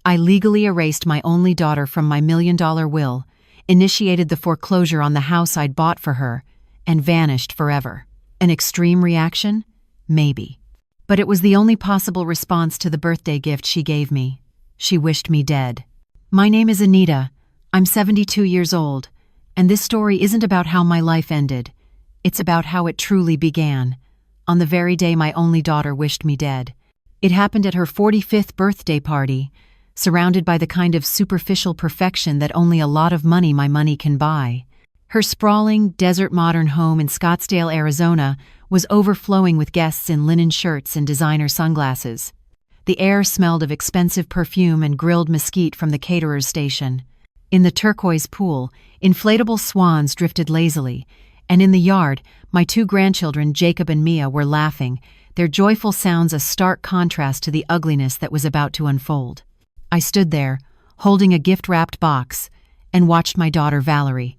I legally erased my only daughter from my $1 million will, initiated the foreclosure on the house I'd bought for her, and vanished forever. An extreme reaction? Maybe. But it was the only possible response to the birthday gift she gave me. She wished me dead. My name is Anita. I'm 72 years old, and this story isn't about how my life ended. It's about how it truly began, on the very day my only daughter wished me dead. It happened at her 45th birthday party, surrounded by the kind of superficial perfection that only a lot of money my money can buy. Her sprawling, desert modern home in Scottsdale, Arizona, was overflowing with guests in linen shirts and designer sunglasses. The air smelled of expensive perfume and grilled mesquite from the caterer's station. In the turquoise pool, inflatable swans drifted lazily, and in the yard, my 2 grandchildren, Jacob and Mia, were laughing, their joyful sounds a stark contrast to the ugliness that was about to unfold. I stood there, holding a gift-wrapped box, and watched my daughter Valerie.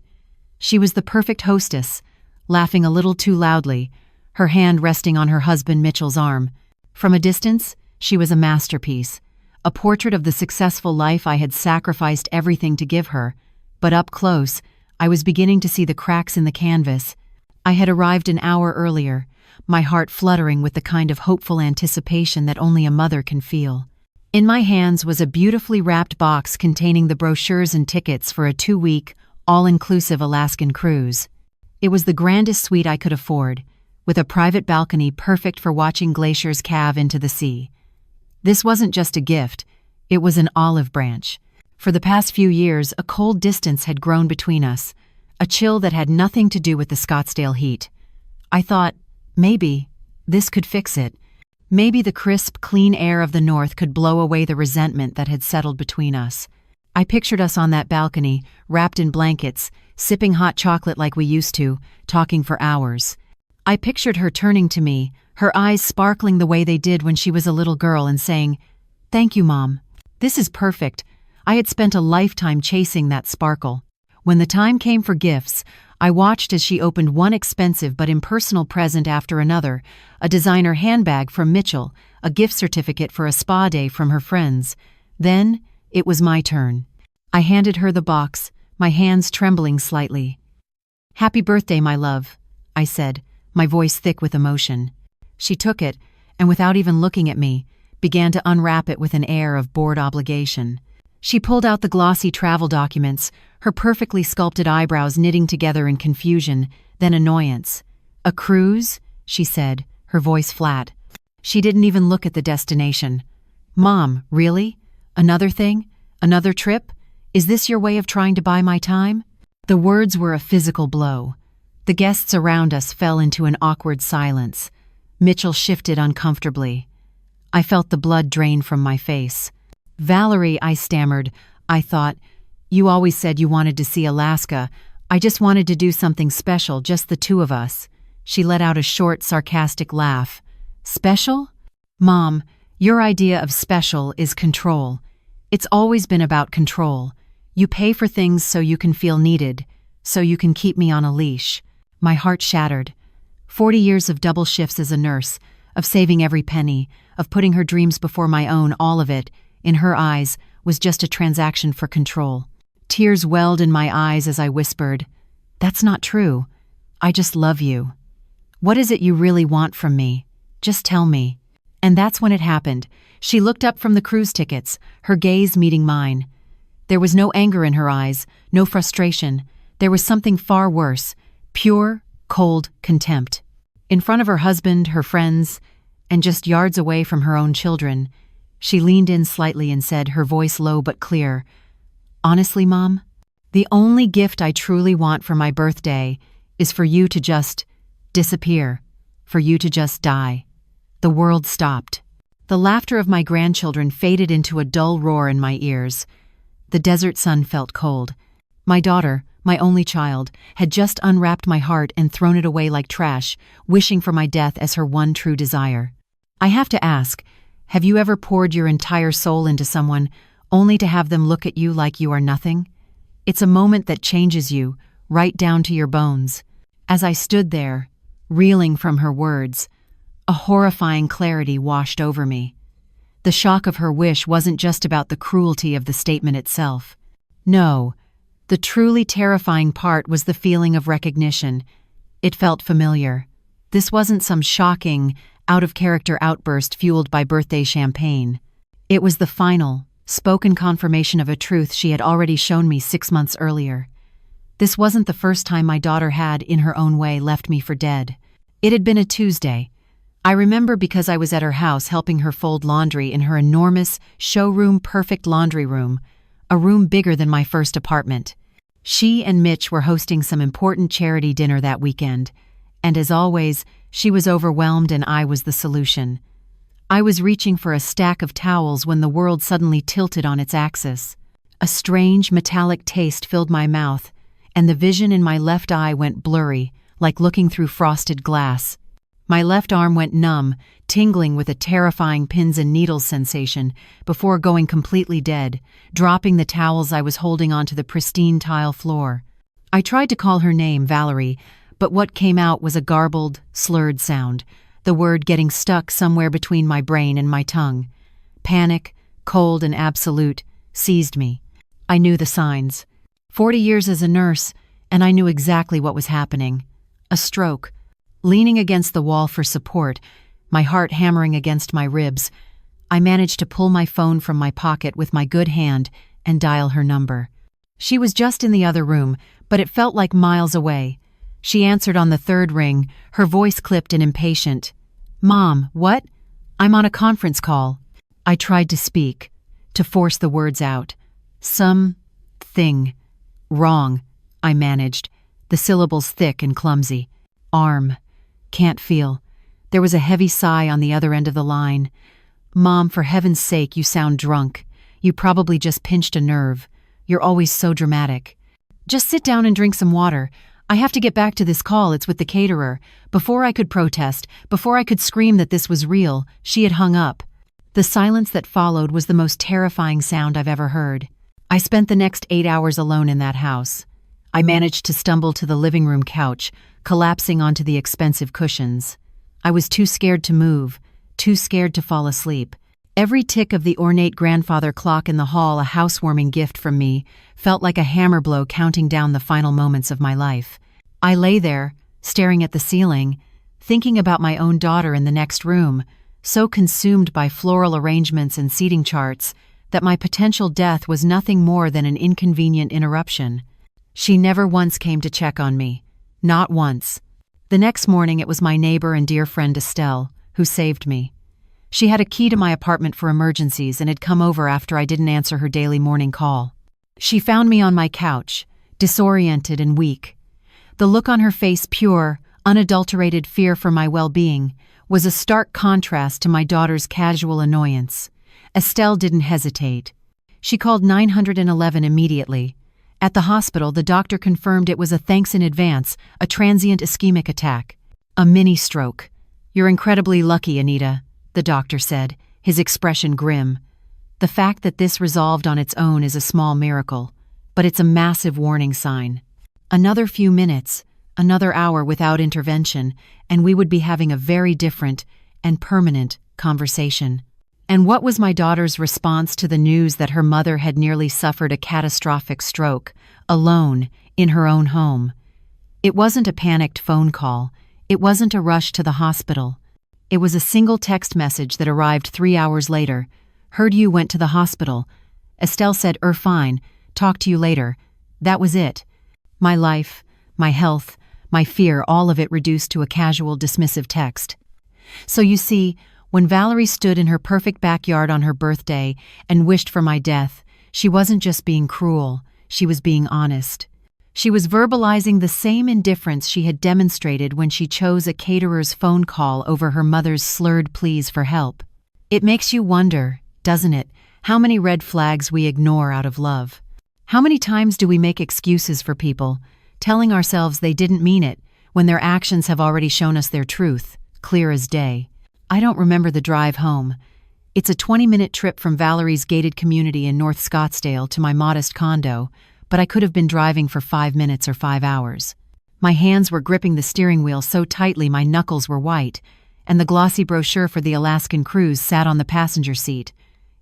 She was the perfect hostess, laughing a little too loudly, her hand resting on her husband Mitchell's arm. From a distance, she was a masterpiece, a portrait of the successful life I had sacrificed everything to give her, but up close, I was beginning to see the cracks in the canvas. I had arrived an hour earlier, my heart fluttering with the kind of hopeful anticipation that only a mother can feel. In my hands was a beautifully wrapped box containing the brochures and tickets for a 2-week, all-inclusive Alaskan cruise. It was the grandest suite I could afford, with a private balcony perfect for watching glaciers calve into the sea. This wasn't just a gift, it was an olive branch. For the past few years, a cold distance had grown between us, a chill that had nothing to do with the Scottsdale heat. I thought, maybe, this could fix it. Maybe the crisp, clean air of the north could blow away the resentment that had settled between us. I pictured us on that balcony, wrapped in blankets, sipping hot chocolate like we used to, talking for hours. I pictured her turning to me, her eyes sparkling the way they did when she was a little girl, and saying, "Thank you, Mom. This is perfect." I had spent a lifetime chasing that sparkle. When the time came for gifts, I watched as she opened one expensive but impersonal present after another, a designer handbag from Mitchell, a gift certificate for a spa day from her friends. Then, it was my turn. I handed her the box, my hands trembling slightly. "Happy birthday, my love," I said, my voice thick with emotion. She took it, and without even looking at me, began to unwrap it with an air of bored obligation. She pulled out the glossy travel documents, her perfectly sculpted eyebrows knitting together in confusion, then annoyance. "A cruise?" she said, her voice flat. She didn't even look at the destination. "Mom, really? Another thing? Another trip? Is this your way of trying to buy my time?" The words were a physical blow. The guests around us fell into an awkward silence. Mitchell shifted uncomfortably. I felt the blood drain from my face. "Valerie," I stammered. "I thought, you always said you wanted to see Alaska. I just wanted to do something special, just the 2 of us." She let out a short, sarcastic laugh. "Special? Mom, your idea of special is control. It's always been about control. You pay for things so you can feel needed, so you can keep me on a leash." My heart shattered. 40 years of double shifts as a nurse, of saving every penny, of putting her dreams before my own, all of it, in her eyes, was just a transaction for control. Tears welled in my eyes as I whispered, "That's not true. I just love you. What is it you really want from me? Just tell me." And that's when it happened. She looked up from the cruise tickets, her gaze meeting mine. There was no anger in her eyes, no frustration. There was something far worse, pure, cold contempt. In front of her husband, her friends, and just yards away from her own children, she leaned in slightly and said, her voice low but clear, "Honestly, Mom, the only gift I truly want for my birthday is for you to just disappear, for you to just die." The world stopped. The laughter of my grandchildren faded into a dull roar in my ears. The desert sun felt cold. My daughter, my only child, had just unwrapped my heart and thrown it away like trash, wishing for my death as her one true desire. I have to ask, have you ever poured your entire soul into someone only to have them look at you like you are nothing? It's a moment that changes you, right down to your bones. As I stood there, reeling from her words, a horrifying clarity washed over me. The shock of her wish wasn't just about the cruelty of the statement itself. No, the truly terrifying part was the feeling of recognition. It felt familiar. This wasn't some shocking, out-of-character outburst fueled by birthday champagne. It was the final, spoken confirmation of a truth she had already shown me 6 months earlier. This wasn't the first time my daughter had, in her own way, left me for dead. It had been a Tuesday. I remember because I was at her house helping her fold laundry in her enormous, showroom-perfect laundry room, a room bigger than my first apartment. She and Mitch were hosting some important charity dinner that weekend, and as always, she was overwhelmed and I was the solution. I was reaching for a stack of towels when the world suddenly tilted on its axis. A strange, metallic taste filled my mouth, and the vision in my left eye went blurry, like looking through frosted glass. My left arm went numb, tingling with a terrifying pins and needles sensation, before going completely dead, dropping the towels I was holding onto the pristine tile floor. I tried to call her name, Valerie, but what came out was a garbled, slurred sound, the word getting stuck somewhere between my brain and my tongue. Panic, cold and absolute, seized me. I knew the signs. 40 years as a nurse, and I knew exactly what was happening. A stroke. Leaning against the wall for support, my heart hammering against my ribs, I managed to pull my phone from my pocket with my good hand and dial her number. She was just in the other room, but it felt like miles away. She answered on the third ring, her voice clipped and impatient. "Mom, what? I'm on a conference call." I tried to speak, to force the words out. "Thing. Wrong," I managed, the syllables thick and clumsy. "Arm. Can't feel." There was a heavy sigh on the other end of the line. "Mom, for heaven's sake, you sound drunk. You probably just pinched a nerve. You're always so dramatic. Just sit down and drink some water. I have to get back to this call, it's with the caterer." Before I could protest, before I could scream that this was real, she had hung up. The silence that followed was the most terrifying sound I've ever heard. I spent the next 8 hours alone in that house. I managed to stumble to the living room couch, collapsing onto the expensive cushions. I was too scared to move, too scared to fall asleep. Every tick of the ornate grandfather clock in the hall, a housewarming gift from me, felt like a hammer blow counting down the final moments of my life. I lay there, staring at the ceiling, thinking about my own daughter in the next room, so consumed by floral arrangements and seating charts that my potential death was nothing more than an inconvenient interruption. She never once came to check on me. Not once. The next morning it was my neighbor and dear friend Estelle who saved me. She had a key to my apartment for emergencies and had come over after I didn't answer her daily morning call. She found me on my couch, disoriented and weak. The look on her face, pure, unadulterated fear for my well-being, was a stark contrast to my daughter's casual annoyance. Estelle didn't hesitate. She called 911 immediately. At the hospital, the doctor confirmed it was a thanks in advance, a transient ischemic attack. A mini-stroke. "You're incredibly lucky, Anita," the doctor said, his expression grim. "The fact that this resolved on its own is a small miracle, but it's a massive warning sign. Another few minutes, another hour without intervention, and we would be having a very different and permanent conversation." And what was my daughter's response to the news that her mother had nearly suffered a catastrophic stroke, alone, in her own home? It wasn't a panicked phone call. It wasn't a rush to the hospital. It was a single text message that arrived 3 hours later. "Heard you went to the hospital. Estelle said, fine. Talk to you later." That was it. My life, my health, my fear, all of it reduced to a casual, dismissive text. So you see, when Valerie stood in her perfect backyard on her birthday and wished for my death, she wasn't just being cruel, she was being honest. She was verbalizing the same indifference she had demonstrated when she chose a caterer's phone call over her mother's slurred pleas for help. It makes you wonder, doesn't it, how many red flags we ignore out of love? How many times do we make excuses for people, telling ourselves they didn't mean it, when their actions have already shown us their truth, clear as day? I don't remember the drive home. It's a 20-minute trip from Valerie's gated community in North Scottsdale to my modest condo, but I could have been driving for 5 minutes or 5 hours. My hands were gripping the steering wheel so tightly my knuckles were white, and the glossy brochure for the Alaskan cruise sat on the passenger seat,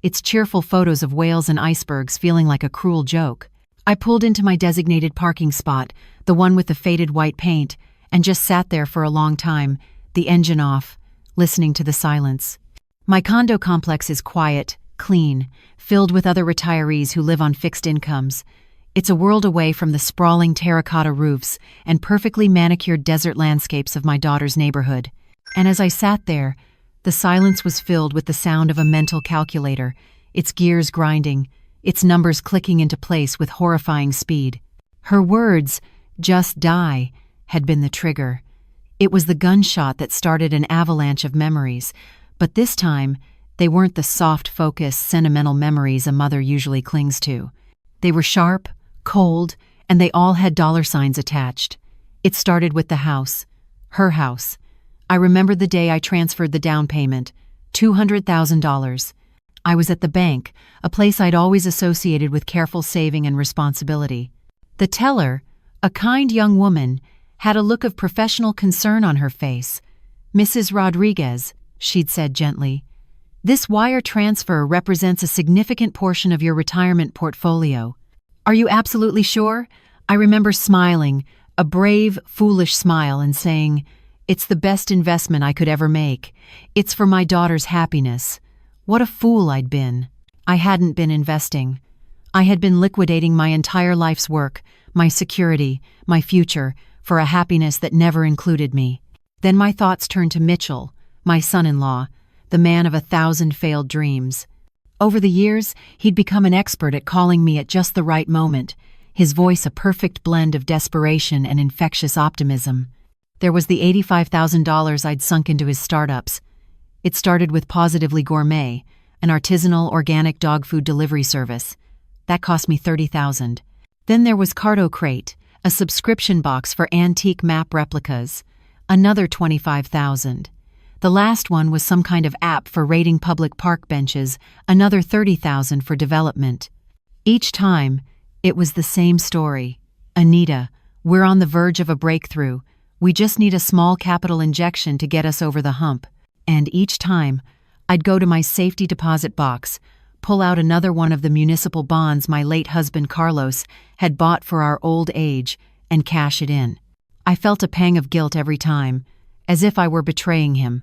its cheerful photos of whales and icebergs feeling like a cruel joke. I pulled into my designated parking spot, the one with the faded white paint, and just sat there for a long time, the engine off, listening to the silence. My condo complex is quiet, clean, filled with other retirees who live on fixed incomes. It's a world away from the sprawling terracotta roofs and perfectly manicured desert landscapes of my daughter's neighborhood. And as I sat there, the silence was filled with the sound of a mental calculator, its gears grinding, its numbers clicking into place with horrifying speed. Her words, "just die," had been the trigger. It was the gunshot that started an avalanche of memories, but this time, they weren't the soft, focused, sentimental memories a mother usually clings to. They were sharp, cold, and they all had dollar signs attached. It started with the house, her house. I remember the day I transferred the down payment, $200,000. I was at the bank, a place I'd always associated with careful saving and responsibility. The teller, a kind young woman, had a look of professional concern on her face. "Mrs. Rodriguez," she'd said gently, "this wire transfer represents a significant portion of your retirement portfolio. Are you absolutely sure?" I remember smiling, a brave, foolish smile, and saying, "It's the best investment I could ever make. It's for my daughter's happiness." What a fool I'd been. I hadn't been investing. I had been liquidating my entire life's work, my security, my future, for a happiness that never included me. Then my thoughts turned to Mitchell, my son-in-law, the man of 1,000 failed dreams. Over the years, he'd become an expert at calling me at just the right moment, his voice a perfect blend of desperation and infectious optimism. There was the $85,000 I'd sunk into his startups. It started with Positively Gourmet, an artisanal organic dog food delivery service. That cost me $30,000. Then there was Cardo Crate, a subscription box for antique map replicas, another $25,000. The last one was some kind of app for rating public park benches, another $30,000 for development. Each time, it was the same story. "Anita, we're on the verge of a breakthrough. We just need a small capital injection to get us over the hump." And each time, I'd go to my safety deposit box, pull out another one of the municipal bonds my late husband Carlos had bought for our old age, and cash it in. I felt a pang of guilt every time, as if I were betraying him.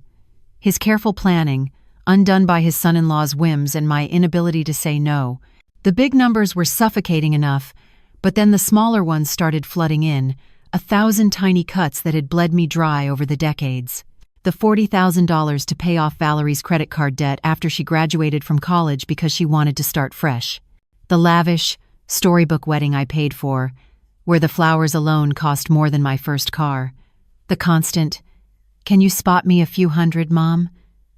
His careful planning, undone by his son-in-law's whims and my inability to say no. The big numbers were suffocating enough, but then the smaller ones started flooding in, 1,000 tiny cuts that had bled me dry over the decades. The $40,000 to pay off Valerie's credit card debt after she graduated from college because she wanted to start fresh. The lavish, storybook wedding I paid for, where the flowers alone cost more than my first car. The constant, "Can you spot me a few hundred, Mom?"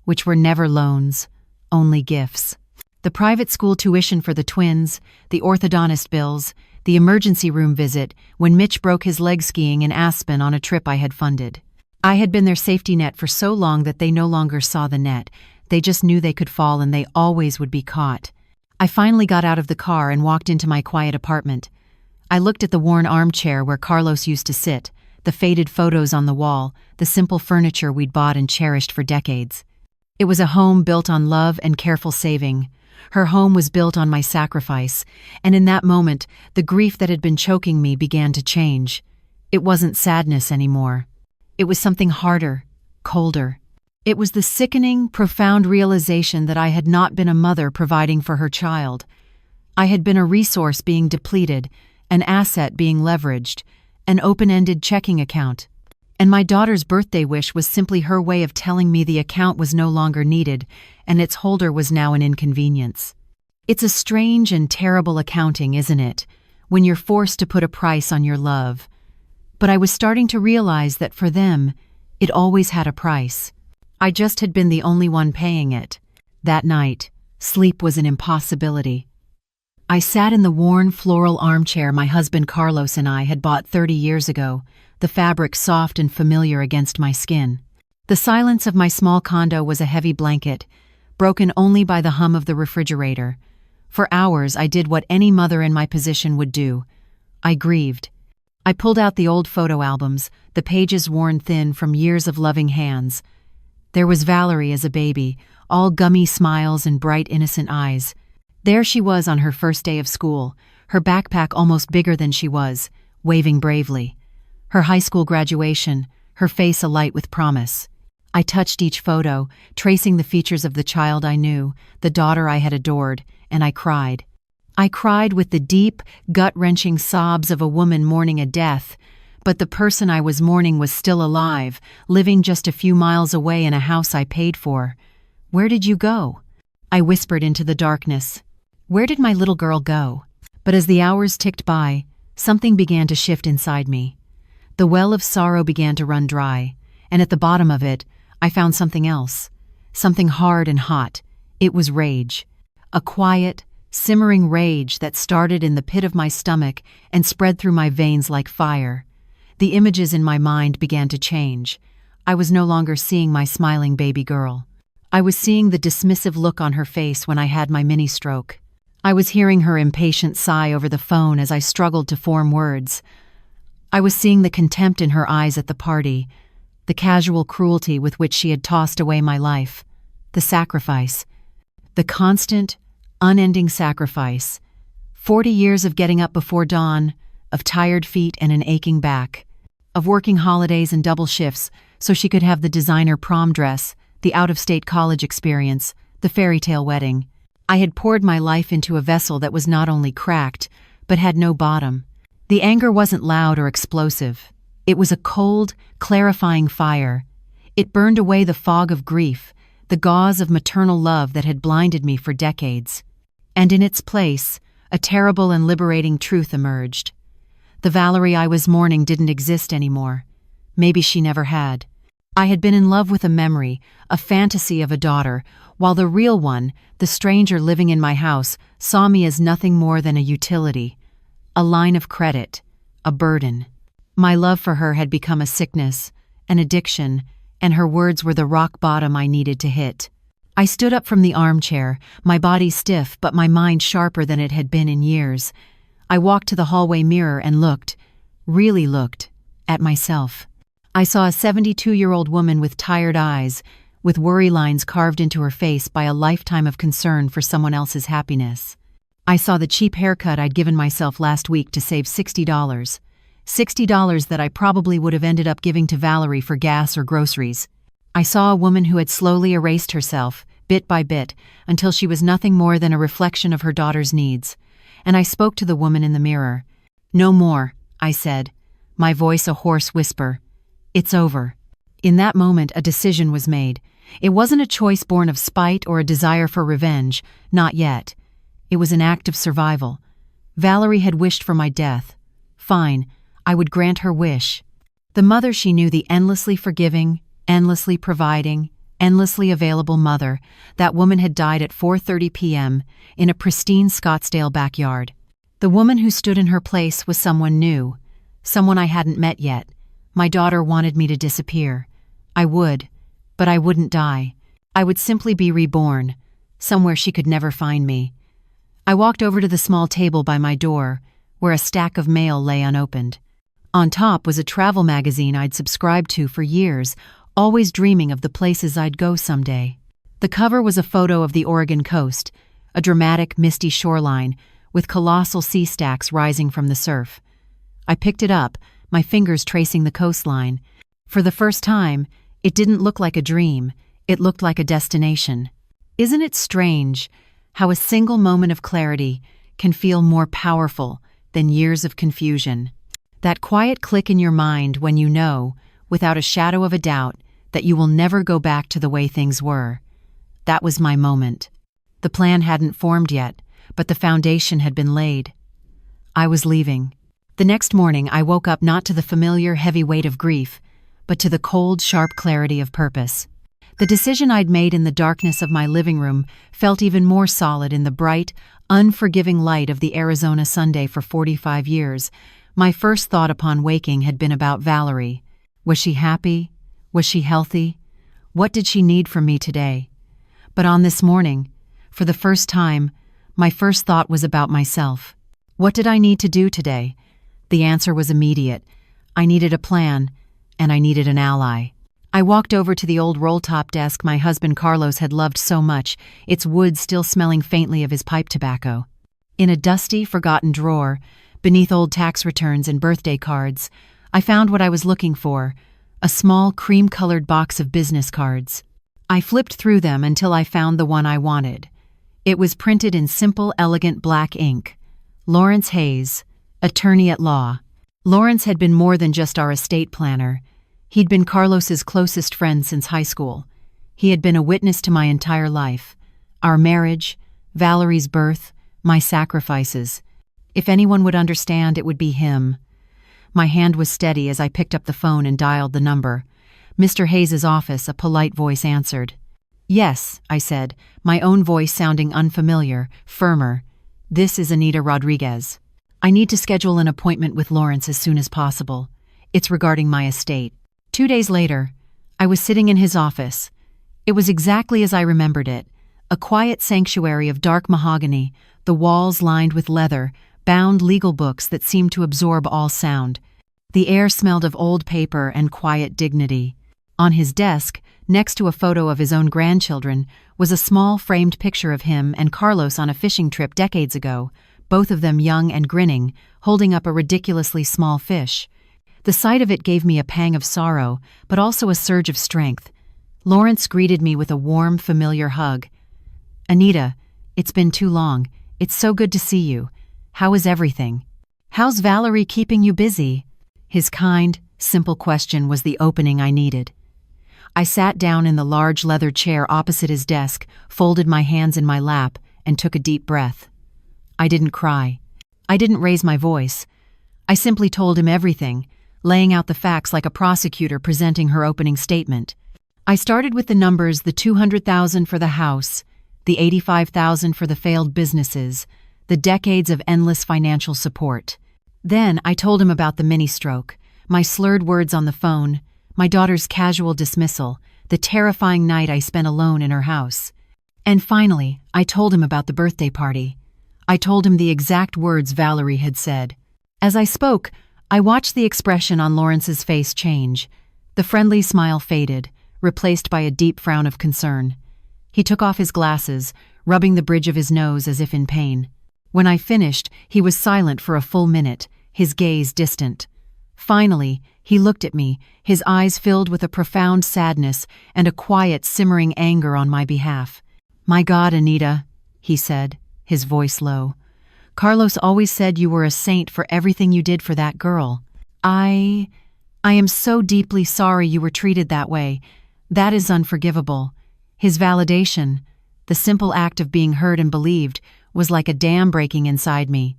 which were never loans, only gifts. The private school tuition for the twins, the orthodontist bills, the emergency room visit when Mitch broke his leg skiing in Aspen on a trip I had funded. I had been their safety net for so long that they no longer saw the net. They just knew they could fall and they always would be caught. I finally got out of the car and walked into my quiet apartment. I looked at the worn armchair where Carlos used to sit, the faded photos on the wall, the simple furniture we'd bought and cherished for decades. It was a home built on love and careful saving. Her home was built on my sacrifice, and in that moment, the grief that had been choking me began to change. It wasn't sadness anymore. It was something harder, colder. It was the sickening, profound realization that I had not been a mother providing for her child. I had been a resource being depleted, an asset being leveraged, an open-ended checking account. And my daughter's birthday wish was simply her way of telling me the account was no longer needed, and its holder was now an inconvenience. It's a strange and terrible accounting, isn't it, when you're forced to put a price on your love? But I was starting to realize that for them, it always had a price. I just had been the only one paying it. That night, sleep was an impossibility. I sat in the worn floral armchair my husband Carlos and I had bought 30 years ago, the fabric soft and familiar against my skin. The silence of my small condo was a heavy blanket, broken only by the hum of the refrigerator. For hours, I did what any mother in my position would do. I grieved. I pulled out the old photo albums, the pages worn thin from years of loving hands. There was Valerie as a baby, all gummy smiles and bright, innocent eyes. There she was on her first day of school, her backpack almost bigger than she was, waving bravely. Her high school graduation, her face alight with promise. I touched each photo, tracing the features of the child I knew, the daughter I had adored, and I cried. I cried with the deep, gut-wrenching sobs of a woman mourning a death, but the person I was mourning was still alive, living just a few miles away in a house I paid for. "Where did you go?" I whispered into the darkness. Where did my little girl go? But as the hours ticked by, something began to shift inside me. The well of sorrow began to run dry, and at the bottom of it, I found something else. Something hard and hot. It was rage. A quiet, simmering rage that started in the pit of my stomach and spread through my veins like fire. The images in my mind began to change. I was no longer seeing my smiling baby girl. I was seeing the dismissive look on her face when I had my mini-stroke. I was hearing her impatient sigh over the phone as I struggled to form words. I was seeing the contempt in her eyes at the party, the casual cruelty with which she had tossed away my life, the sacrifice, the constant, unending sacrifice. 40 years of getting up before dawn, of tired feet and an aching back, of working holidays and double shifts so she could have the designer prom dress, the out-of-state college experience, the fairy tale wedding. I had poured my life into a vessel that was not only cracked, but had no bottom. The anger wasn't loud or explosive. It was a cold, clarifying fire. It burned away the fog of grief, the gauze of maternal love that had blinded me for decades. And in its place, a terrible and liberating truth emerged. The Valerie I was mourning didn't exist anymore. Maybe she never had. I had been in love with a memory, a fantasy of a daughter, while the real one, the stranger living in my house, saw me as nothing more than a utility, a line of credit, a burden. My love for her had become a sickness, an addiction, and her words were the rock bottom I needed to hit. I stood up from the armchair, my body stiff but my mind sharper than it had been in years. I walked to the hallway mirror and looked, really looked, at myself. I saw a 72-year-old woman with tired eyes, with worry lines carved into her face by a lifetime of concern for someone else's happiness. I saw the cheap haircut I'd given myself last week to save $60. $60 that I probably would have ended up giving to Valerie for gas or groceries. I saw a woman who had slowly erased herself, bit by bit, until she was nothing more than a reflection of her daughter's needs. And I spoke to the woman in the mirror. "No more," I said, my voice a hoarse whisper. "It's over." In that moment, a decision was made. It wasn't a choice born of spite or a desire for revenge, not yet. It was an act of survival. Valerie had wished for my death. Fine, I would grant her wish. The mother she knew, the endlessly forgiving, endlessly providing, endlessly available mother, that woman had died at 4:30 p.m. in a pristine Scottsdale backyard. The woman who stood in her place was someone new, someone I hadn't met yet. My daughter wanted me to disappear. I would, but I wouldn't die. I would simply be reborn, somewhere she could never find me. I walked over to the small table by my door, where a stack of mail lay unopened. On top was a travel magazine I'd subscribed to for years, always dreaming of the places I'd go someday. The cover was a photo of the Oregon coast, a dramatic, misty shoreline, with colossal sea stacks rising from the surf. I picked it up, my fingers tracing the coastline. For the first time, it didn't look like a dream, it looked like a destination. Isn't it strange how a single moment of clarity can feel more powerful than years of confusion? That quiet click in your mind when you know, without a shadow of a doubt, that you will never go back to the way things were. That was my moment. The plan hadn't formed yet, but the foundation had been laid. I was leaving. The next morning, I woke up not to the familiar heavy weight of grief, but to the cold, sharp clarity of purpose. The decision I'd made in the darkness of my living room felt even more solid in the bright, unforgiving light of the Arizona Sunday. For 45 years, my first thought upon waking had been about Valerie. Was she happy? Was she healthy? What did she need from me today? But on this morning, for the first time, my first thought was about myself. What did I need to do today? The answer was immediate. I needed a plan, and I needed an ally. I walked over to the old roll-top desk my husband Carlos had loved so much, its wood still smelling faintly of his pipe tobacco. In a dusty, forgotten drawer, beneath old tax returns and birthday cards, I found what I was looking for, a small cream-colored box of business cards. I flipped through them until I found the one I wanted. It was printed in simple, elegant black ink. Lawrence Hayes, attorney at law. Lawrence had been more than just our estate planner. He'd been Carlos's closest friend since high school. He had been a witness to my entire life. Our marriage, Valerie's birth, my sacrifices. If anyone would understand, it would be him. My hand was steady as I picked up the phone and dialed the number. Mr. Hayes's office, a polite voice answered. "Yes," I said, my own voice sounding unfamiliar, firmer. "This is Anita Rodriguez. I need to schedule an appointment with Lawrence as soon as possible. It's regarding my estate." 2 days later, I was sitting in his office. It was exactly as I remembered it, a quiet sanctuary of dark mahogany, the walls lined with leather, bound legal books that seemed to absorb all sound. The air smelled of old paper and quiet dignity. On his desk, next to a photo of his own grandchildren, was a small framed picture of him and Carlos on a fishing trip decades ago, both of them young and grinning, holding up a ridiculously small fish. The sight of it gave me a pang of sorrow, but also a surge of strength. Lawrence greeted me with a warm, familiar hug. "Anita, it's been too long. It's so good to see you. How is everything? How's Valerie keeping you busy?" His kind, simple question was the opening I needed. I sat down in the large leather chair opposite his desk, folded my hands in my lap, and took a deep breath. I didn't cry. I didn't raise my voice. I simply told him everything, laying out the facts like a prosecutor presenting her opening statement. I started with the numbers, the $200,000 for the house, the $85,000 for the failed businesses, the decades of endless financial support. Then I told him about the mini-stroke, my slurred words on the phone, my daughter's casual dismissal, the terrifying night I spent alone in her house. And finally, I told him about the birthday party. I told him the exact words Valerie had said. As I spoke, I watched the expression on Lawrence's face change. The friendly smile faded, replaced by a deep frown of concern. He took off his glasses, rubbing the bridge of his nose as if in pain. When I finished, he was silent for a full minute, his gaze distant. Finally, he looked at me, his eyes filled with a profound sadness and a quiet, simmering anger on my behalf. "My God, Anita," he said, his voice low. "Carlos always said you were a saint for everything you did for that girl. I am so deeply sorry you were treated that way. That is unforgivable." His validation, the simple act of being heard and believed, was like a dam breaking inside me.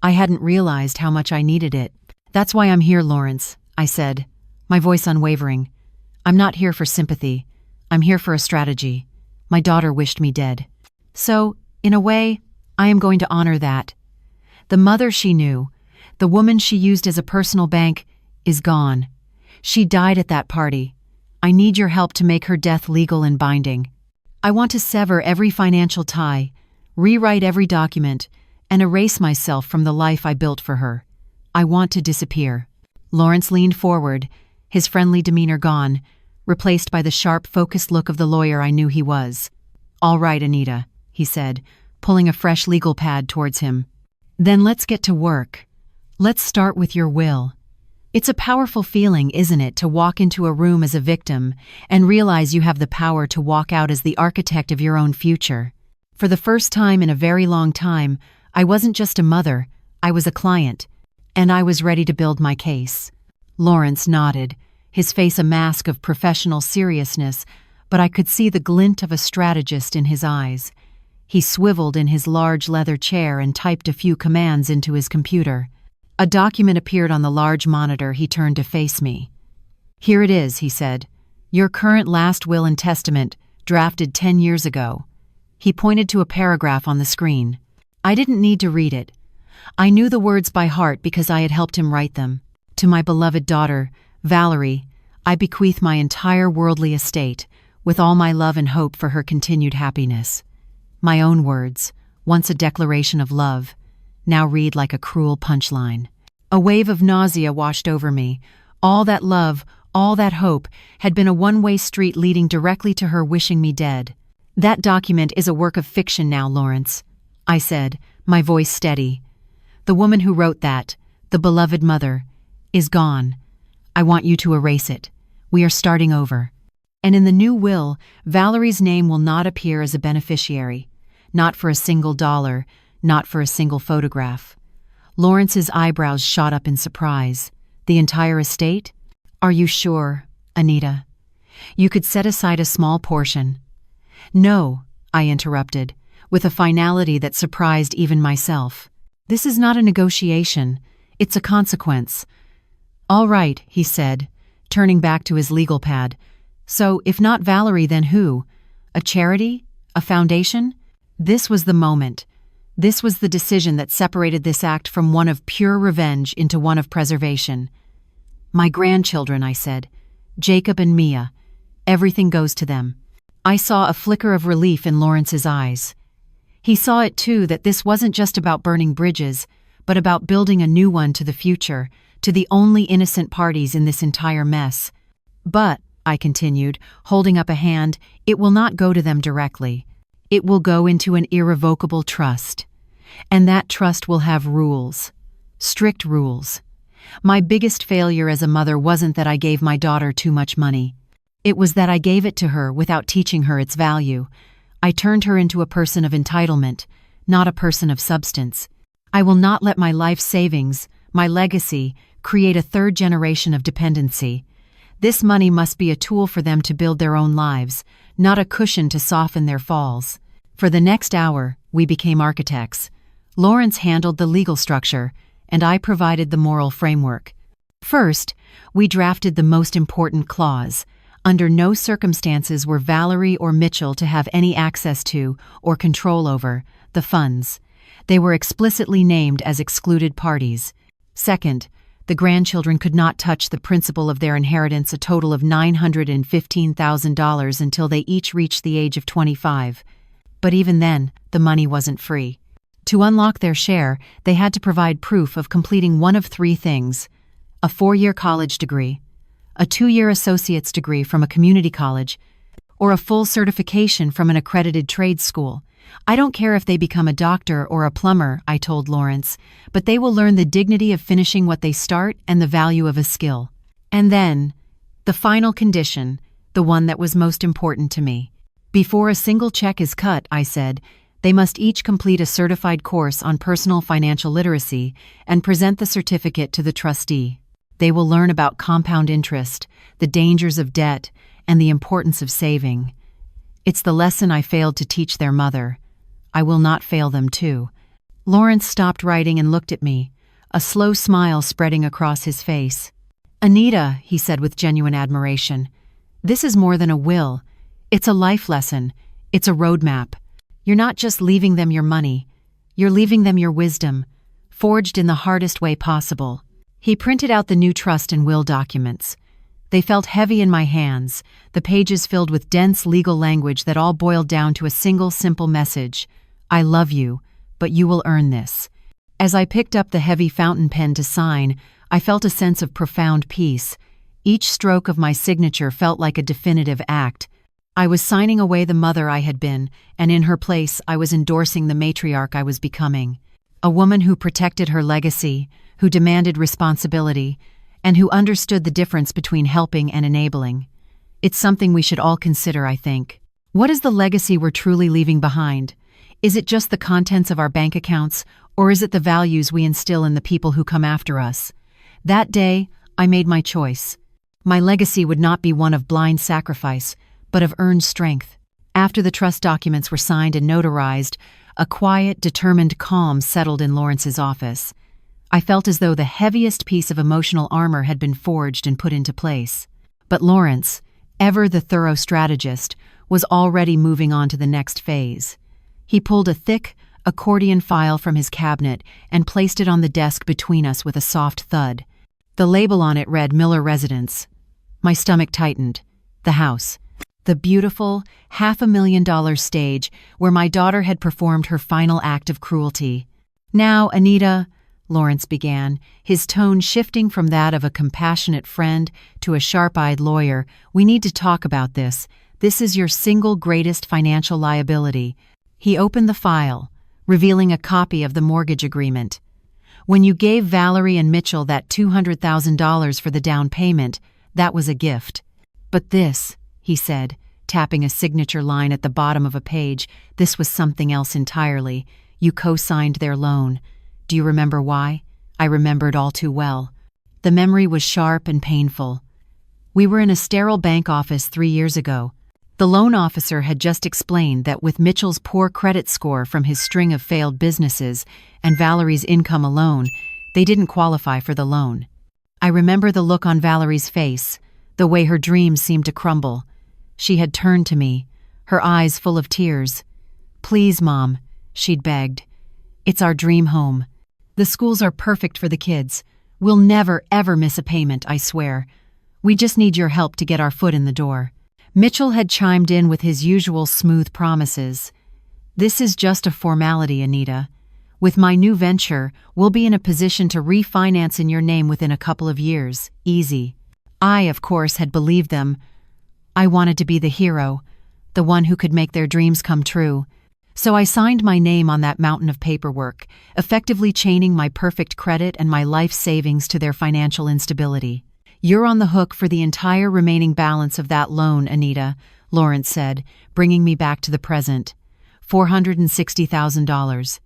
I hadn't realized how much I needed it. "That's why I'm here, Lawrence," I said, my voice unwavering. "I'm not here for sympathy. I'm here for a strategy. My daughter wished me dead. So, in a way, I am going to honor that. The mother she knew, the woman she used as a personal bank, is gone. She died at that party. I need your help to make her death legal and binding. I want to sever every financial tie, rewrite every document, and erase myself from the life I built for her. I want to disappear." Lawrence leaned forward, his friendly demeanor gone, replaced by the sharp, focused look of the lawyer I knew he was. "All right, Anita," he said, pulling a fresh legal pad towards him. "Then let's get to work. Let's start with your will. It's a powerful feeling, isn't it, to walk into a room as a victim and realize you have the power to walk out as the architect of your own future. For the first time in a very long time, I wasn't just a mother, I was a client, and I was ready to build my case." Lawrence nodded, his face a mask of professional seriousness, but I could see the glint of a strategist in his eyes. He swiveled in his large leather chair and typed a few commands into his computer. A document appeared on the large monitor. He turned to face me. "Here it is," he said. "Your current last will and testament, drafted 10 years ago." He pointed to a paragraph on the screen. I didn't need to read it. I knew the words by heart because I had helped him write them. "To my beloved daughter, Valerie, I bequeath my entire worldly estate, with all my love and hope for her continued happiness." My own words, once a declaration of love, now read like a cruel punchline. A wave of nausea washed over me. All that love, All that hope had been a one-way street leading directly to her wishing me dead. "That document is a work of fiction now, Lawrence," I said, my voice steady. "The woman who wrote that, the beloved mother, is gone. I want you to erase it. We are starting over. And in the new will, Valerie's name will not appear as a beneficiary. Not for a single dollar, not for a single photograph." Lawrence's eyebrows shot up in surprise. "The entire estate? Are you sure, Anita? You could set aside a small portion." "No," I interrupted, with a finality that surprised even myself. "This is not a negotiation. It's a consequence." "All right," he said, turning back to his legal pad. "So, if not Valerie, then who? A charity? A foundation?" This was the moment. This was the decision that separated this act from one of pure revenge into one of preservation. "My grandchildren," I said. "Jacob and Mia. Everything goes to them." I saw a flicker of relief in Lawrence's eyes. He saw it too, that this wasn't just about burning bridges, but about building a new one to the future, to the only innocent parties in this entire mess. "But," I continued, holding up a hand, "it will not go to them directly. It will go into an irrevocable trust. And that trust will have rules. Strict rules. My biggest failure as a mother wasn't that I gave my daughter too much money. It was that I gave it to her without teaching her its value. I turned her into a person of entitlement, not a person of substance. I will not let my life savings, my legacy, create a third generation of dependency. This money must be a tool for them to build their own lives, not a cushion to soften their falls." For the next hour, we became architects. Lawrence handled the legal structure, and I provided the moral framework. First, we drafted the most important clause. Under no circumstances were Valerie or Mitchell to have any access to, or control over, the funds. They were explicitly named as excluded parties. Second, the grandchildren could not touch the principal of their inheritance, a total of $915,000, until they each reached the age of 25. But even then, the money wasn't free. To unlock their share, they had to provide proof of completing one of three things: a 4-year college degree, a 2-year associate's degree from a community college, or a full certification from an accredited trade school. "I don't care if they become a doctor or a plumber," I told Lawrence, "but they will learn the dignity of finishing what they start and the value of a skill." And then, the final condition, the one that was most important to me. "Before a single check is cut," I said, "they must each complete a certified course on personal financial literacy and present the certificate to the trustee. They will learn about compound interest, the dangers of debt, and the importance of saving. It's the lesson I failed to teach their mother. I will not fail them too." Lawrence stopped writing and looked at me, a slow smile spreading across his face. "Anita," he said with genuine admiration, "this is more than a will. It's a life lesson. It's a roadmap. You're not just leaving them your money. You're leaving them your wisdom, forged in the hardest way possible." He printed out the new trust and will documents. They felt heavy in my hands, the pages filled with dense legal language that all boiled down to a single simple message: "I love you, but you will earn this." As I picked up the heavy fountain pen to sign, I felt a sense of profound peace. Each stroke of my signature felt like a definitive act. I was signing away the mother I had been, and in her place I was endorsing the matriarch I was becoming. A woman who protected her legacy, who demanded responsibility, and who understood the difference between helping and enabling. It's something we should all consider, I think. What is the legacy we're truly leaving behind? Is it just the contents of our bank accounts, or is it the values we instill in the people who come after us? That day, I made my choice. My legacy would not be one of blind sacrifice, but of earned strength. After the trust documents were signed and notarized, a quiet, determined calm settled in Lawrence's office. I felt as though the heaviest piece of emotional armor had been forged and put into place. But Lawrence, ever the thorough strategist, was already moving on to the next phase. He pulled a thick, accordion file from his cabinet and placed it on the desk between us with a soft thud. The label on it read Miller Residence. My stomach tightened. The house. The beautiful, $500,000 stage where my daughter had performed her final act of cruelty. "Now, Anita, Lawrence began, his tone shifting from that of a compassionate friend to a sharp-eyed lawyer. "We need to talk about this. This is your single greatest financial liability." He opened the file, revealing a copy of the mortgage agreement. "When you gave Valerie and Mitchell that $200,000 for the down payment, that was a gift. But this," he said, tapping a signature line at the bottom of a page, "this was something else entirely. You co-signed their loan. Do you remember why?" I remembered all too well. The memory was sharp and painful. We were in a sterile bank office 3 years ago. The loan officer had just explained that with Mitchell's poor credit score from his string of failed businesses and Valerie's income alone, they didn't qualify for the loan. I remember the look on Valerie's face, the way her dreams seemed to crumble. She had turned to me, her eyes full of tears. "Please, Mom," she'd begged. "It's our dream home. The schools are perfect for the kids. We'll never, ever miss a payment, I swear. We just need your help to get our foot in the door." Mitchell had chimed in with his usual smooth promises. "This is just a formality, Anita. With my new venture, we'll be in a position to refinance in your name within a couple of years. Easy." I, of course, had believed them. I wanted to be the hero, the one who could make their dreams come true. So I signed my name on that mountain of paperwork, effectively chaining my perfect credit and my life savings to their financial instability. "You're on the hook for the entire remaining balance of that loan, Anita," Lawrence said, bringing me back to the present. $460,000.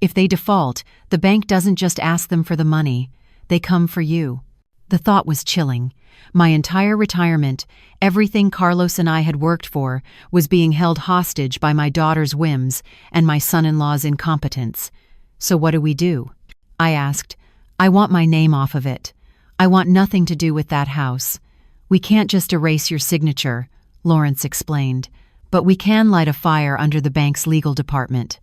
If they default, the bank doesn't just ask them for the money. They come for you. The thought was chilling. My entire retirement, everything Carlos and I had worked for, was being held hostage by my daughter's whims and my son-in-law's incompetence. "So what do we do?" I asked. "I want my name off of it. I want nothing to do with that house." "We can't just erase your signature," Lawrence explained, "but we can light a fire under the bank's legal department.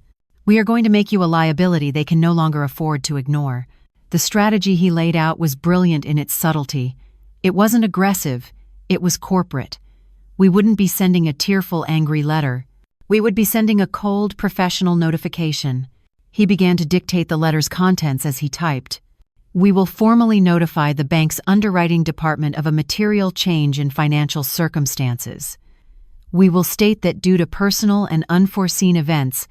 We are going to make you a liability they can no longer afford to ignore." The strategy he laid out was brilliant in its subtlety. It wasn't aggressive, it was corporate. We wouldn't be sending a tearful, angry letter. We would be sending a cold, professional notification. He began to dictate the letter's contents as he typed. "We will formally notify the bank's underwriting department of a material change in financial circumstances. We will state that due to personal and unforeseen events,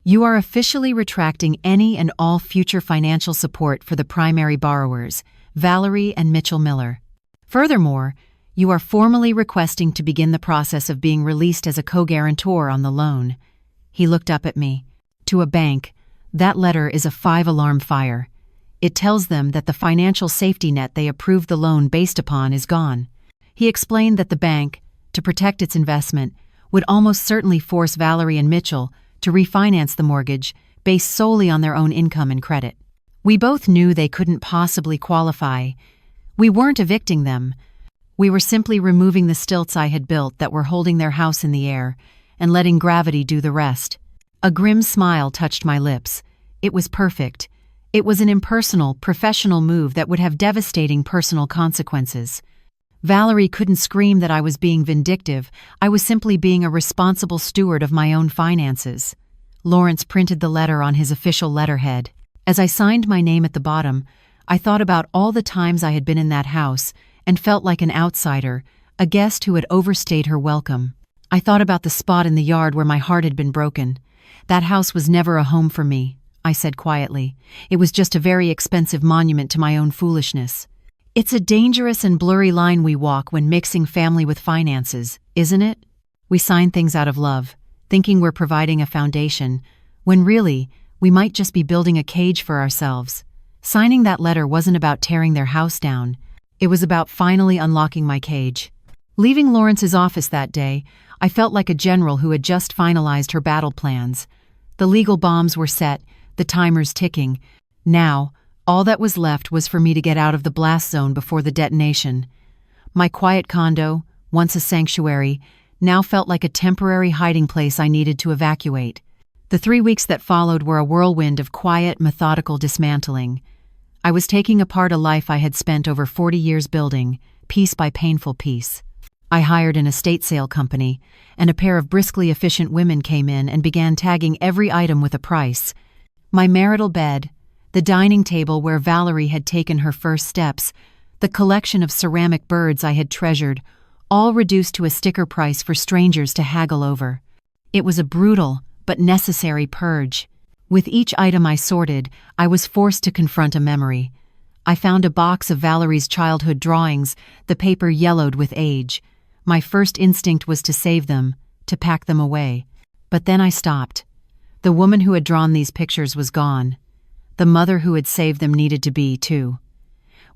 you are officially retracting any and all future financial support for the primary borrowers, Valerie and Mitchell Miller. Furthermore, you are formally requesting to begin the process of being released as a co-guarantor on the loan." He looked up at me. "To a bank, that letter is a 5-alarm fire. It tells them that the financial safety net they approved the loan based upon is gone." He explained that the bank, to protect its investment, would almost certainly force Valerie and Mitchell to refinance the mortgage based solely on their own income and credit. We both knew they couldn't possibly qualify. We weren't evicting them. We were simply removing the stilts I had built that were holding their house in the air and letting gravity do the rest. A grim smile touched my lips. It was perfect. It was an impersonal, professional move that would have devastating personal consequences. Valerie couldn't scream that I was being vindictive. I was simply being a responsible steward of my own finances. Lawrence printed the letter on his official letterhead. As I signed my name at the bottom, I thought about all the times I had been in that house and felt like an outsider, a guest who had overstayed her welcome. I thought about the spot in the yard where my heart had been broken. "That house was never a home for me," I said quietly. "It was just a very expensive monument to my own foolishness." It's a dangerous and blurry line we walk when mixing family with finances, isn't it? We sign things out of love, thinking we're providing a foundation, when really, we might just be building a cage for ourselves. Signing that letter wasn't about tearing their house down. It was about finally unlocking my cage. Leaving Lawrence's office that day, I felt like a general who had just finalized her battle plans. The legal bombs were set, the timers ticking. Now, all that was left was for me to get out of the blast zone before the detonation. My quiet condo, once a sanctuary, now felt like a temporary hiding place I needed to evacuate. The 3 weeks that followed were a whirlwind of quiet, methodical dismantling. I was taking apart a life I had spent over 40 years building, piece by painful piece. I hired an estate sale company, and a pair of briskly efficient women came in and began tagging every item with a price. My marital bed, the dining table where Valerie had taken her first steps, the collection of ceramic birds I had treasured, all reduced to a sticker price for strangers to haggle over. It was a brutal but necessary purge. With each item I sorted, I was forced to confront a memory. I found a box of Valerie's childhood drawings, the paper yellowed with age. My first instinct was to save them, to pack them away. But then I stopped. The woman who had drawn these pictures was gone. The mother who had saved them needed to be, too.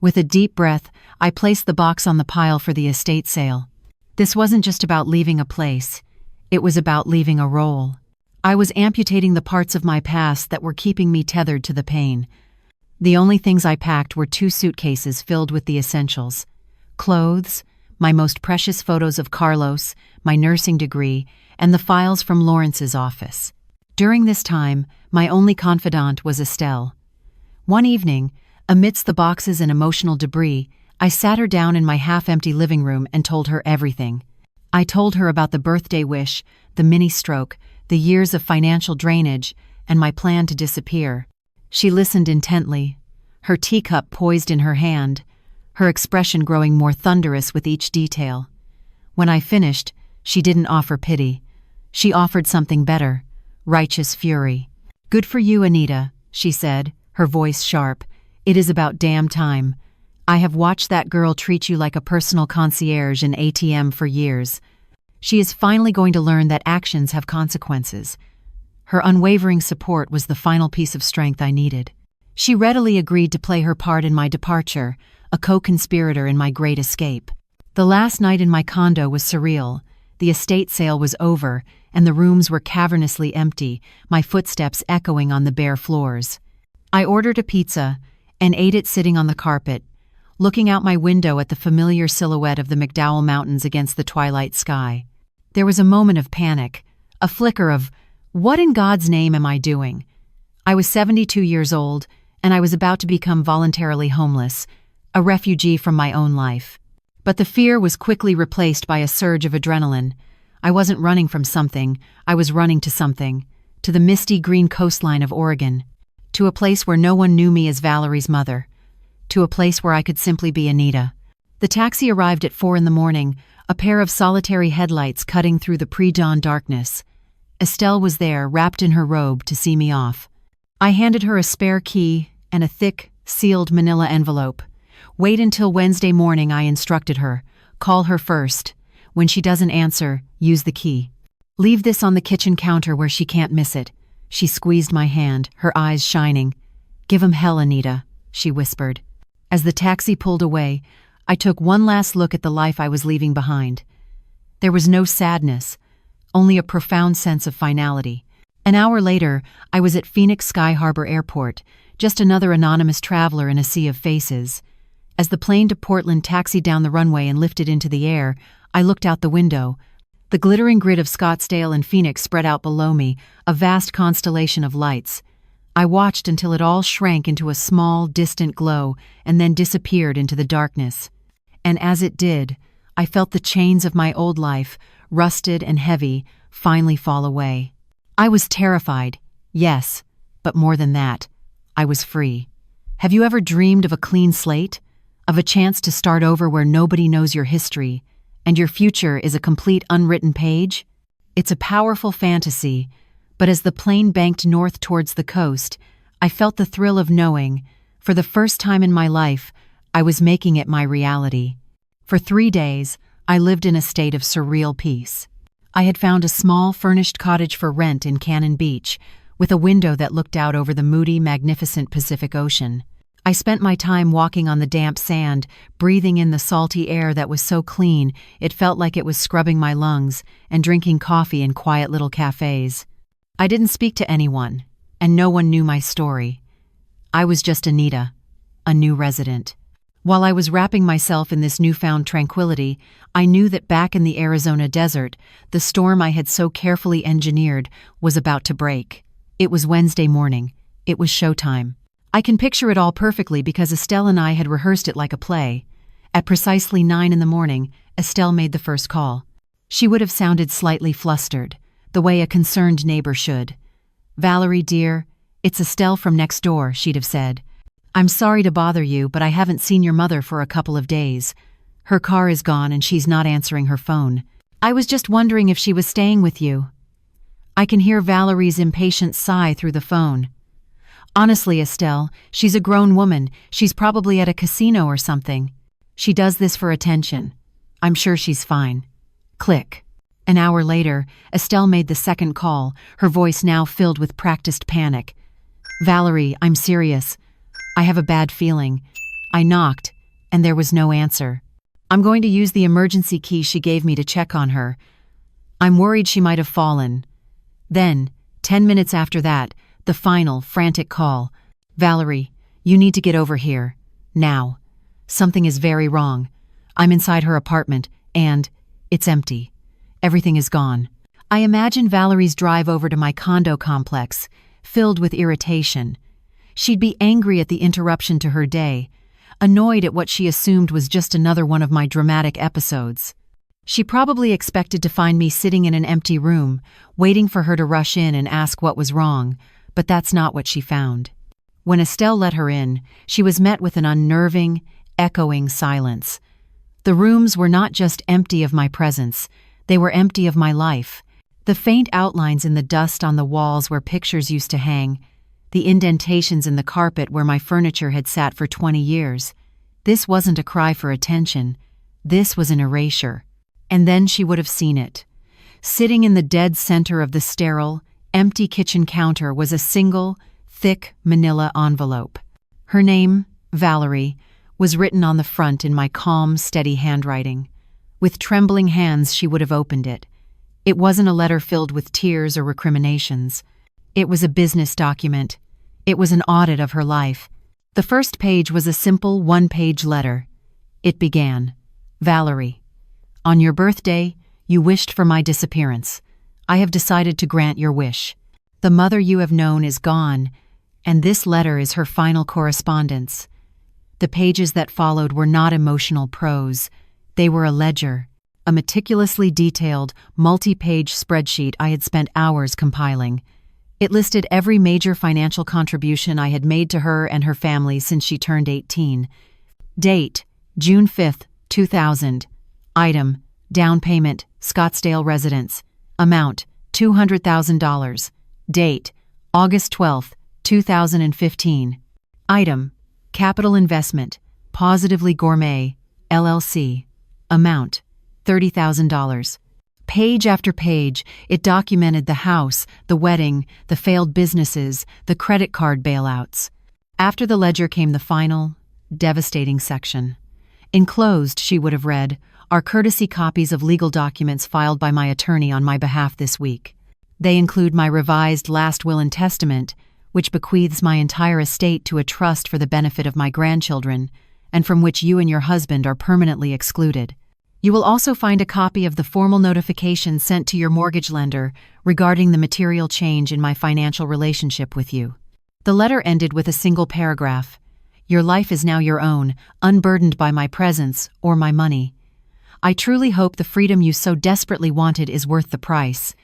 With a deep breath, I placed the box on the pile for the estate sale. This wasn't just about leaving a place. It was about leaving a role. I was amputating the parts of my past that were keeping me tethered to the pain. The only things I packed were 2 suitcases filled with the essentials: clothes, my most precious photos of Carlos, my nursing degree, and the files from Lawrence's office. During this time, my only confidant was Estelle. One evening, amidst the boxes and emotional debris, I sat her down in my half-empty living room and told her everything. I told her about the birthday wish, the mini-stroke, the years of financial drainage, and my plan to disappear. She listened intently, her teacup poised in her hand, her expression growing more thunderous with each detail. When I finished, she didn't offer pity. She offered something better: righteous fury. "Good for you, Anita," she said, her voice sharp. "It is about damn time. I have watched that girl treat you like a personal concierge in ATM for years. She is finally going to learn that actions have consequences." Her unwavering support was the final piece of strength I needed. She readily agreed to play her part in my departure, a co-conspirator in my great escape. The last night in my condo was surreal. The estate sale was over, and the rooms were cavernously empty, my footsteps echoing on the bare floors. I ordered a pizza and ate it sitting on the carpet, looking out my window at the familiar silhouette of the McDowell Mountains against the twilight sky. There was a moment of panic, a flicker of, what in God's name am I doing? I was 72 years old, and I was about to become voluntarily homeless, a refugee from my own life. But the fear was quickly replaced by a surge of adrenaline. I wasn't running from something, I was running to something, to the misty green coastline of Oregon, to a place where no one knew me as Valerie's mother, to a place where I could simply be Anita. The taxi arrived at 4 a.m, a pair of solitary headlights cutting through the pre-dawn darkness. Estelle was there, wrapped in her robe, to see me off. I handed her a spare key and a thick, sealed manila envelope. "Wait until Wednesday morning," I instructed her. "Call her first. When she doesn't answer, use the key. Leave this on the kitchen counter where she can't miss it." She squeezed my hand, her eyes shining. "Give 'em hell, Anita," she whispered. As the taxi pulled away, I took one last look at the life I was leaving behind. There was no sadness, only a profound sense of finality. An hour later, I was at Phoenix Sky Harbor Airport, just another anonymous traveler in a sea of faces. As the plane to Portland taxied down the runway and lifted into the air, I looked out the window. The glittering grid of Scottsdale and Phoenix spread out below me, a vast constellation of lights. I watched until it all shrank into a small, distant glow and then disappeared into the darkness. And as it did, I felt the chains of my old life, rusted and heavy, finally fall away. I was terrified, yes, but more than that, I was free. Have you ever dreamed of a clean slate? Of a chance to start over where nobody knows your history, and your future is a complete unwritten page? It's a powerful fantasy, but as the plane banked north towards the coast, I felt the thrill of knowing, for the first time in my life, I was making it my reality. For 3 days, I lived in a state of surreal peace. I had found a small, furnished cottage for rent in Cannon Beach, with a window that looked out over the moody, magnificent Pacific Ocean. I spent my time walking on the damp sand, breathing in the salty air that was so clean it felt like it was scrubbing my lungs, and drinking coffee in quiet little cafes. I didn't speak to anyone, and no one knew my story. I was just Anita, a new resident. While I was wrapping myself in this newfound tranquility, I knew that back in the Arizona desert, the storm I had so carefully engineered was about to break. It was Wednesday morning. It was showtime. I can picture it all perfectly because Estelle and I had rehearsed it like a play. At precisely 9 a.m, Estelle made the first call. She would have sounded slightly flustered, the way a concerned neighbor should. "Valerie, dear, "It's Estelle from next door," she'd have said. "I'm sorry to bother you, but I haven't seen your mother for a couple of days. Her car is gone and she's not answering her phone. I was just wondering if she was staying with you." I can hear Valerie's impatient sigh through the phone. "Honestly, Estelle, she's a grown woman. She's probably at a casino or something. She does this for attention. I'm sure she's fine." Click. An hour later, Estelle made the second call, her voice now filled with practiced panic. "Valerie, I'm serious. I have a bad feeling. I knocked, and there was no answer. I'm going to use the emergency key she gave me to check on her. I'm worried she might have fallen." Then, 10 minutes after that, the final, frantic call. "Valerie, you need to get over here. Now. Something is very wrong. I'm inside her apartment, and it's empty. Everything is gone." I imagine Valerie's drive over to my condo complex, filled with irritation. She'd be angry at the interruption to her day, annoyed at what she assumed was just another one of my dramatic episodes. She probably expected to find me sitting in an empty room, waiting for her to rush in and ask what was wrong, but that's not what she found. When Estelle let her in, she was met with an unnerving, echoing silence. The rooms were not just empty of my presence, they were empty of my life. The faint outlines in the dust on the walls where pictures used to hang, the indentations in the carpet where my furniture had sat for 20 years. This wasn't a cry for attention. This was an erasure. And then she would have seen it. Sitting in the dead center of the sterile, empty kitchen counter was a single, thick manila envelope. Her name, Valerie, was written on the front in my calm, steady handwriting. With trembling hands, she would have opened it. It wasn't a letter filled with tears or recriminations. It was a business document. It was an audit of her life. The first page was a simple one-page letter. It began, "Valerie, on your birthday, you wished for my disappearance. I have decided to grant your wish. The mother you have known is gone, and this letter is her final correspondence." The pages that followed were not emotional prose. They were a ledger, a meticulously detailed, multi-page spreadsheet I had spent hours compiling. It listed every major financial contribution I had made to her and her family since she turned 18. Date, June 5, 2000. Item, down payment, Scottsdale residence. Amount, $200,000. Date, August 12, 2015. Item, capital investment, Positively Gourmet, LLC. Amount, $30,000. Page after page, it documented the house, the wedding, the failed businesses, the credit card bailouts. After the ledger came the final, devastating section. Enclosed, she would have read, are courtesy copies of legal documents filed by my attorney on my behalf this week. They include my revised last will and testament, which bequeaths my entire estate to a trust for the benefit of my grandchildren, and from which you and your husband are permanently excluded. You will also find a copy of the formal notification sent to your mortgage lender regarding the material change in my financial relationship with you. The letter ended with a single paragraph. Your life is now your own, unburdened by my presence or my money. I truly hope the freedom you so desperately wanted is worth the price.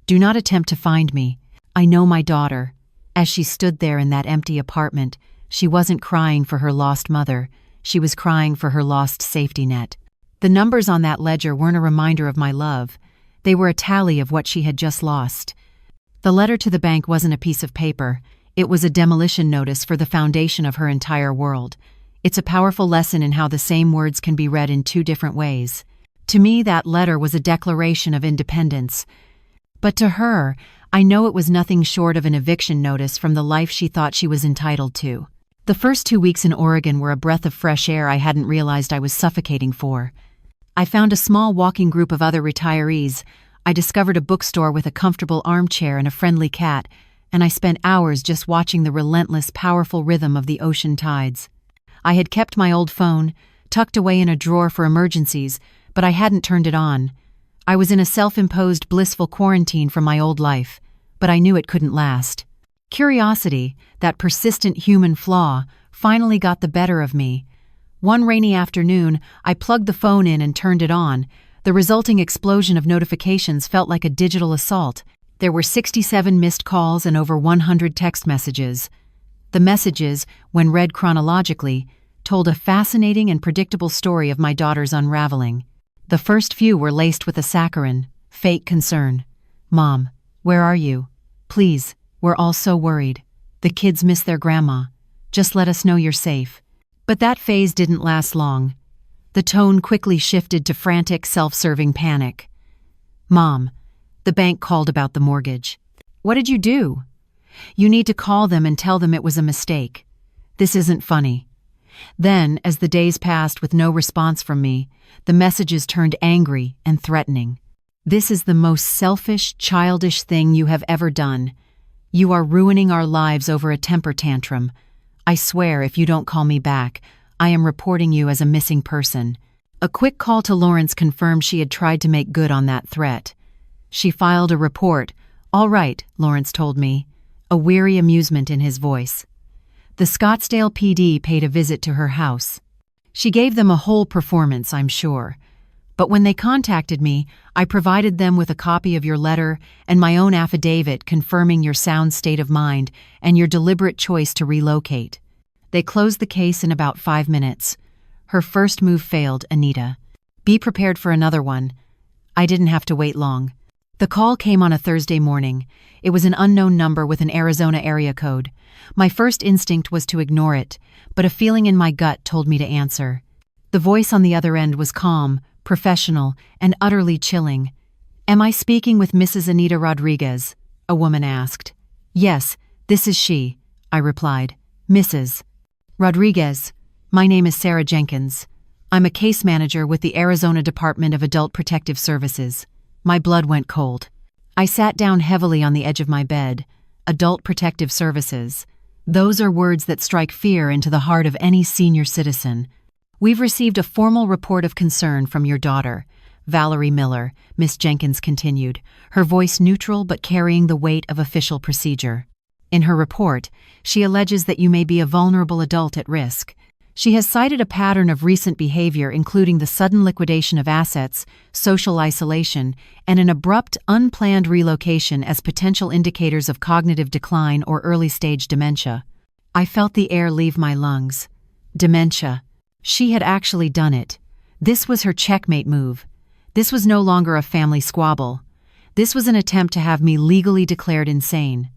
Do not attempt to find me. I know my daughter. As she stood there in that empty apartment, she wasn't crying for her lost mother. She was crying for her lost safety net. The numbers on that ledger weren't a reminder of my love. They were a tally of what she had just lost. The letter to the bank wasn't a piece of paper. It was a demolition notice for the foundation of her entire world. It's a powerful lesson in how the same words can be read in two different ways. To me, that letter was a declaration of independence. But to her, I know it was nothing short of an eviction notice from the life she thought she was entitled to. The first 2 weeks in Oregon were a breath of fresh air I hadn't realized I was suffocating for. I found a small walking group of other retirees. I discovered a bookstore with a comfortable armchair and a friendly cat, and I spent hours just watching the relentless, powerful rhythm of the ocean tides. I had kept my old phone, tucked away in a drawer for emergencies, but I hadn't turned it on. I was in a self-imposed blissful quarantine from my old life, but I knew it couldn't last. Curiosity, that persistent human flaw, finally got the better of me. One rainy afternoon, I plugged the phone in and turned it on. The resulting explosion of notifications felt like a digital assault. There were 67 missed calls and over 100 text messages. The messages, when read chronologically, told a fascinating and predictable story of my daughter's unraveling. The first few were laced with a saccharine, fake concern. "Mom, where are you? Please, we're all so worried. The kids miss their grandma. Just let us know you're safe." But that phase didn't last long. The tone quickly shifted to frantic, self-serving panic. "Mom, the bank called about the mortgage." "What did you do?" "You need to call them and tell them it was a mistake. This isn't funny." Then, as the days passed with no response from me, the messages turned angry and threatening. "This is the most selfish, childish thing you have ever done. You are ruining our lives over a temper tantrum. I swear if you don't call me back, I am reporting you as a missing person." A quick call to Lawrence confirmed she had tried to make good on that threat. She filed a report. "All right," Lawrence told me, a weary amusement in his voice. The Scottsdale PD paid a visit to her house. She gave them a whole performance, I'm sure. But when they contacted me, I provided them with a copy of your letter and my own affidavit confirming your sound state of mind and your deliberate choice to relocate. They closed the case in about 5 minutes. Her first move failed, Anita. Be prepared for another one. I didn't have to wait long. The call came on a Thursday morning. It was an unknown number with an Arizona area code. My first instinct was to ignore it, but a feeling in my gut told me to answer. The voice on the other end was calm, professional, and utterly chilling. "Am I speaking with Mrs. Anita Rodriguez?" a woman asked. "Yes, this is she," I replied. "Mrs. Rodriguez, my name is Sarah Jenkins. I'm a case manager with the Arizona Department of Adult Protective Services." My blood went cold. I sat down heavily on the edge of my bed. Adult Protective Services. Those are words that strike fear into the heart of any senior citizen. "We've received a formal report of concern from your daughter, Valerie Miller," Miss Jenkins continued, her voice neutral but carrying the weight of official procedure. "In her report, she alleges that you may be a vulnerable adult at risk. She has cited a pattern of recent behavior including the sudden liquidation of assets, social isolation, and an abrupt, unplanned relocation as potential indicators of cognitive decline or early-stage dementia." I felt the air leave my lungs. Dementia. She had actually done it. This was her checkmate move. This was no longer a family squabble. This was an attempt to have me legally declared insane.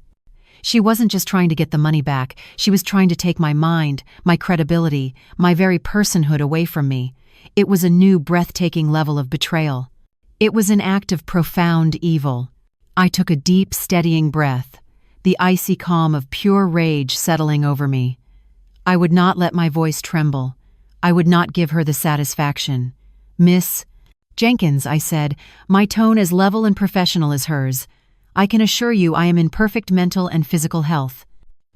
She wasn't just trying to get the money back, she was trying to take my mind, my credibility, my very personhood away from me. It was a new, breathtaking level of betrayal. It was an act of profound evil. I took a deep, steadying breath, the icy calm of pure rage settling over me. I would not let my voice tremble. I would not give her the satisfaction. "Miss Jenkins," I said, my tone as level and professional as hers. "I can assure you I am in perfect mental and physical health.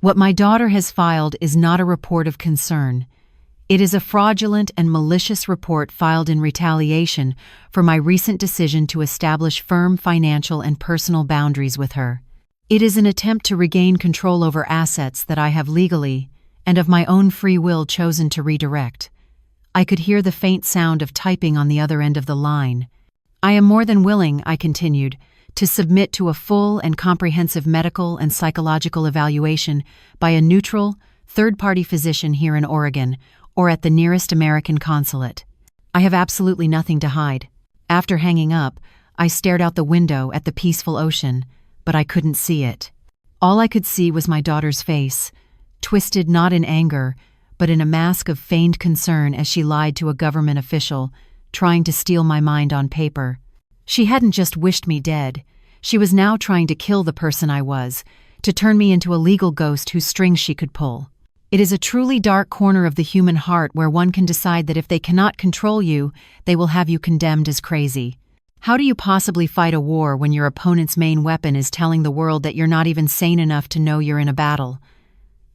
What my daughter has filed is not a report of concern. It is a fraudulent and malicious report filed in retaliation for my recent decision to establish firm financial and personal boundaries with her. It is an attempt to regain control over assets that I have legally, and of my own free will, chosen to redirect." I could hear the faint sound of typing on the other end of the line. "I am more than willing," I continued, "to submit to a full and comprehensive medical and psychological evaluation by a neutral, third-party physician here in Oregon or at the nearest American consulate. I have absolutely nothing to hide." After hanging up, I stared out the window at the peaceful ocean, but I couldn't see it. All I could see was my daughter's face, twisted not in anger, but in a mask of feigned concern as she lied to a government official, trying to steal my mind on paper. She hadn't just wished me dead. She was now trying to kill the person I was, to turn me into a legal ghost whose strings she could pull. It is a truly dark corner of the human heart where one can decide that if they cannot control you, they will have you condemned as crazy. How do you possibly fight a war when your opponent's main weapon is telling the world that you're not even sane enough to know you're in a battle?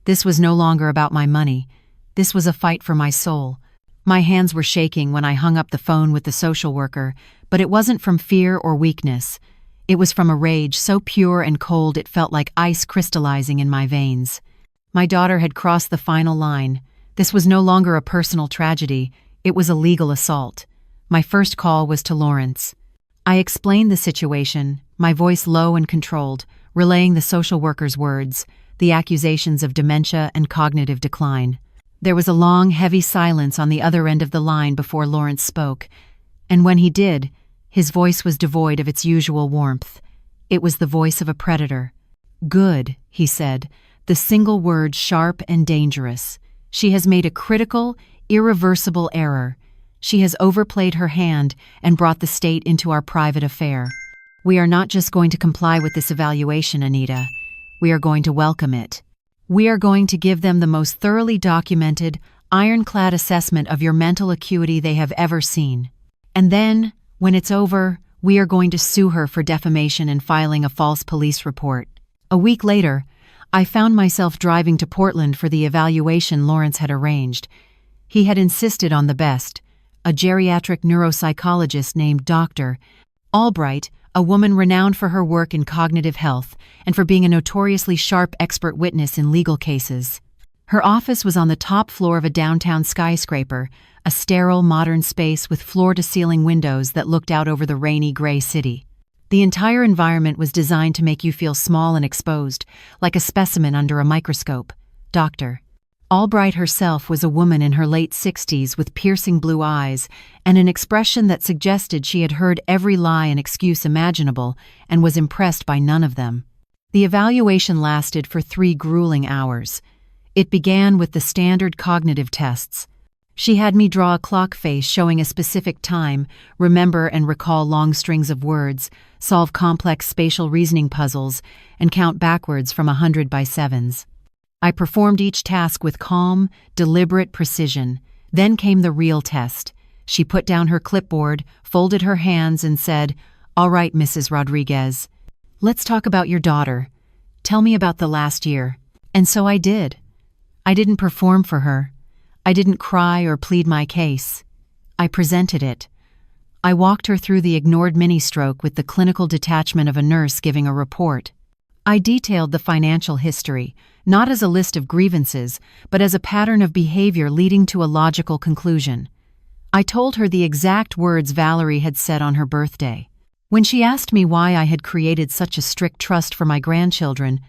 This was no longer about my money. This was a fight for my soul. My hands were shaking when I hung up the phone with the social worker, but it wasn't from fear or weakness. It was from a rage so pure and cold it felt like ice crystallizing in my veins. My daughter had crossed the final line. This was no longer a personal tragedy, it was a legal assault. My first call was to Lawrence. I explained the situation, my voice low and controlled, relaying the social worker's words, the accusations of dementia and cognitive decline. There was a long, heavy silence on the other end of the line before Lawrence spoke, and when he did, his voice was devoid of its usual warmth. It was the voice of a predator. "Good," he said, the single word sharp and dangerous. "She has made a critical, irreversible error. She has overplayed her hand and brought the state into our private affair. We are not just going to comply with this evaluation, Anita. We are going to welcome it. We are going to give them the most thoroughly documented, ironclad assessment of your mental acuity they have ever seen. And then, when it's over, we are going to sue her for defamation and filing a false police report." A week later, I found myself driving to Portland for the evaluation Lawrence had arranged. He had insisted on the best, a geriatric neuropsychologist named Dr. Albright, a woman renowned for her work in cognitive health and for being a notoriously sharp expert witness in legal cases. Her office was on the top floor of a downtown skyscraper, a sterile, modern space with floor-to-ceiling windows that looked out over the rainy, gray city. The entire environment was designed to make you feel small and exposed, like a specimen under a microscope. Dr. Albright herself was a woman in her late 60s with piercing blue eyes and an expression that suggested she had heard every lie and excuse imaginable and was impressed by none of them. The evaluation lasted for 3 grueling hours. It began with the standard cognitive tests. She had me draw a clock face showing a specific time, remember and recall long strings of words, solve complex spatial reasoning puzzles, and count backwards from 100 by 7s. I performed each task with calm, deliberate precision. Then came the real test. She put down her clipboard, folded her hands, and said, "All right, Mrs. Rodriguez. Let's talk about your daughter. Tell me about the last year." And so I did. I didn't perform for her. I didn't cry or plead my case. I presented it. I walked her through the ignored mini-stroke with the clinical detachment of a nurse giving a report. I detailed the financial history, not as a list of grievances, but as a pattern of behavior leading to a logical conclusion. I told her the exact words Valerie had said on her birthday. When she asked me why I had created such a strict trust for my grandchildren,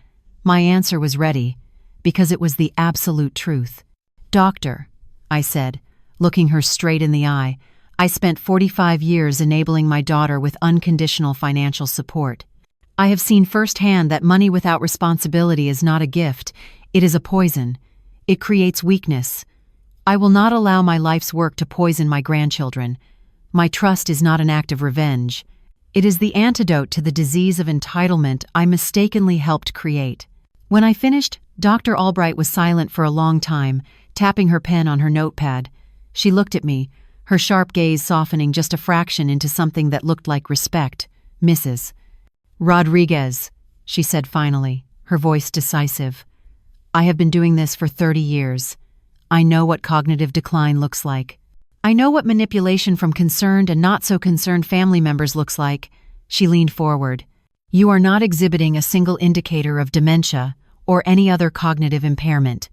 my answer was ready, because it was the absolute truth. "Doctor," I said, looking her straight in the eye, "I spent 45 years enabling my daughter with unconditional financial support. I have seen firsthand that money without responsibility is not a gift, it is a poison. It creates weakness. I will not allow my life's work to poison my grandchildren. My trust is not an act of revenge. It is the antidote to the disease of entitlement I mistakenly helped create." When I finished, Dr. Albright was silent for a long time, tapping her pen on her notepad. She looked at me, her sharp gaze softening just a fraction into something that looked like respect. "Mrs. Rodriguez," she said finally, her voice decisive. "I have been doing this for 30 years. I know what cognitive decline looks like. I know what manipulation from concerned and not so concerned family members looks like." She leaned forward. "You are not exhibiting a single indicator of dementia or any other cognitive impairment.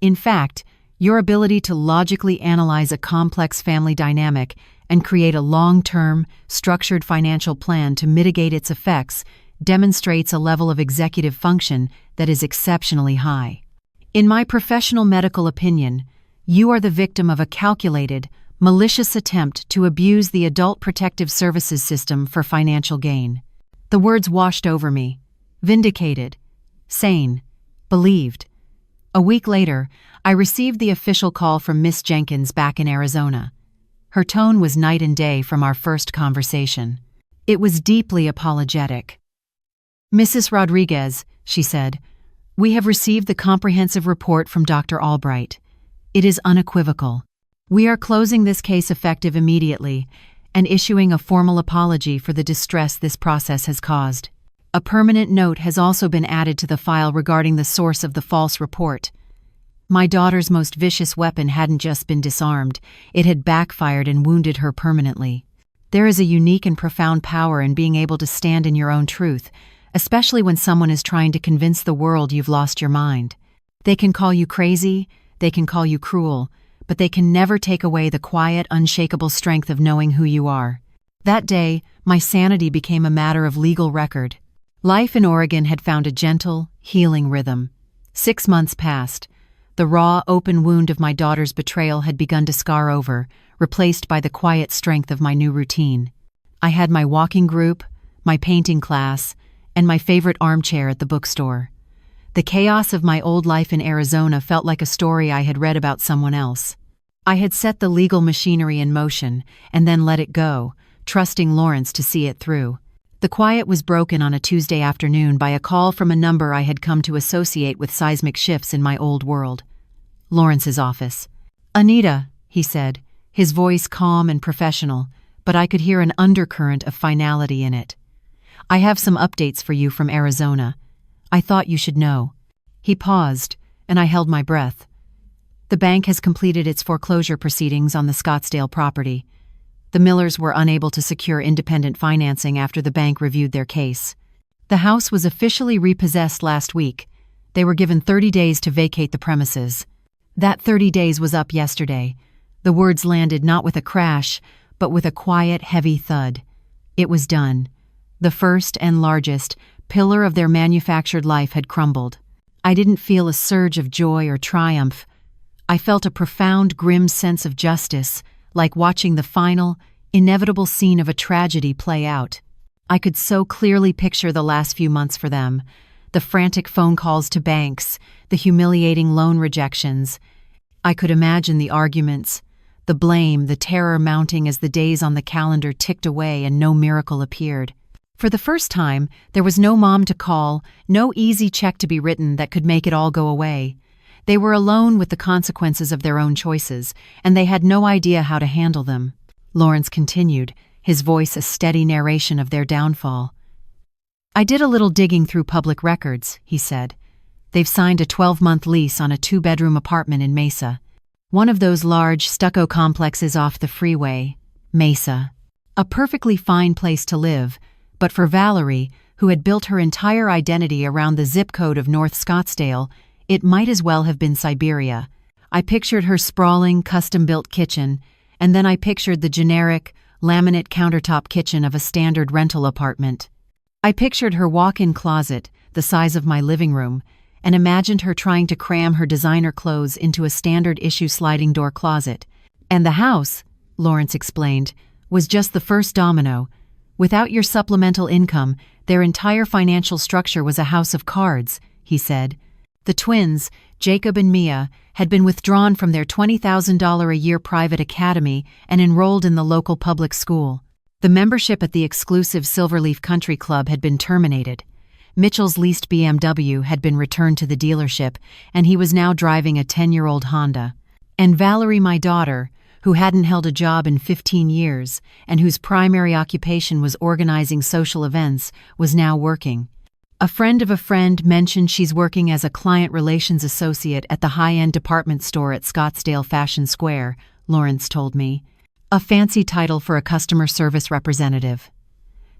In fact, your ability to logically analyze a complex family dynamic and create a long-term, structured financial plan to mitigate its effects demonstrates a level of executive function that is exceptionally high. In my professional medical opinion, you are the victim of a calculated, malicious attempt to abuse the Adult Protective Services system for financial gain." The words washed over me. Vindicated. Sane. Believed. A week later, I received the official call from Miss Jenkins back in Arizona. Her tone was night and day from our first conversation. It was deeply apologetic. "Mrs. Rodriguez," she said, "we have received the comprehensive report from Dr. Albright. It is unequivocal. We are closing this case effective immediately and issuing a formal apology for the distress this process has caused. A permanent note has also been added to the file regarding the source of the false report. My daughter's most vicious weapon hadn't just been disarmed, it had backfired and wounded her permanently. There is a unique and profound power in being able to stand in your own truth, especially when someone is trying to convince the world you've lost your mind. They can call you crazy, they can call you cruel, but they can never take away the quiet, unshakable strength of knowing who you are. That day, my sanity became a matter of legal record. Life in Oregon had found a gentle, healing rhythm. 6 months passed. The raw, open wound of my daughter's betrayal had begun to scar over, replaced by the quiet strength of my new routine. I had my walking group, my painting class, and my favorite armchair at the bookstore. The chaos of my old life in Arizona felt like a story I had read about someone else. I had set the legal machinery in motion and then let it go, trusting Lawrence to see it through. The quiet was broken on a Tuesday afternoon by a call from a number I had come to associate with seismic shifts in my old world. Lawrence's office. "Anita," he said, his voice calm and professional, but I could hear an undercurrent of finality in it. "I have some updates for you from Arizona. I thought you should know." He paused, and I held my breath. The bank has completed its foreclosure proceedings on the Scottsdale property. The Millers were unable to secure independent financing after the bank reviewed their case. The house was officially repossessed last week. They were given 30 days to vacate the premises. That 30 days was up yesterday. The words landed not with a crash, but with a quiet, heavy thud. It was done. The first and largest pillar of their manufactured life had crumbled. I didn't feel a surge of joy or triumph. I felt a profound, grim sense of justice, like watching the final, inevitable scene of a tragedy play out. I could so clearly picture the last few months for them, the frantic phone calls to banks, the humiliating loan rejections. I could imagine the arguments, the blame, the terror mounting as the days on the calendar ticked away and no miracle appeared. For the first time, there was no mom to call, no easy check to be written that could make it all go away. They were alone with the consequences of their own choices, and they had no idea how to handle them. Lawrence continued, his voice a steady narration of their downfall. "I did a little digging through public records," he said. "They've signed a 12-month lease on a 2-bedroom apartment in Mesa. One of those large stucco complexes off the freeway, Mesa. A perfectly fine place to live, but for Valerie, who had built her entire identity around the zip code of North Scottsdale, it might as well have been Siberia. I pictured her sprawling, custom-built kitchen, and then I pictured the generic, laminate countertop kitchen of a standard rental apartment. I pictured her walk-in closet, the size of my living room, and imagined her trying to cram her designer clothes into a standard-issue sliding door closet. And the house, Lawrence explained, was just the first domino. Without your supplemental income, their entire financial structure was a house of cards, he said. The twins, Jacob and Mia, had been withdrawn from their $20,000 a year private academy and enrolled in the local public school. The membership at the exclusive Silverleaf Country Club had been terminated. Mitchell's leased BMW had been returned to the dealership, and he was now driving a 10-year-old Honda. And Valerie, my daughter, who hadn't held a job in 15 years and whose primary occupation was organizing social events, was now working. A friend of a friend mentioned she's working as a client relations associate at the high-end department store at Scottsdale Fashion Square, Lawrence told me. A fancy title for a customer service representative.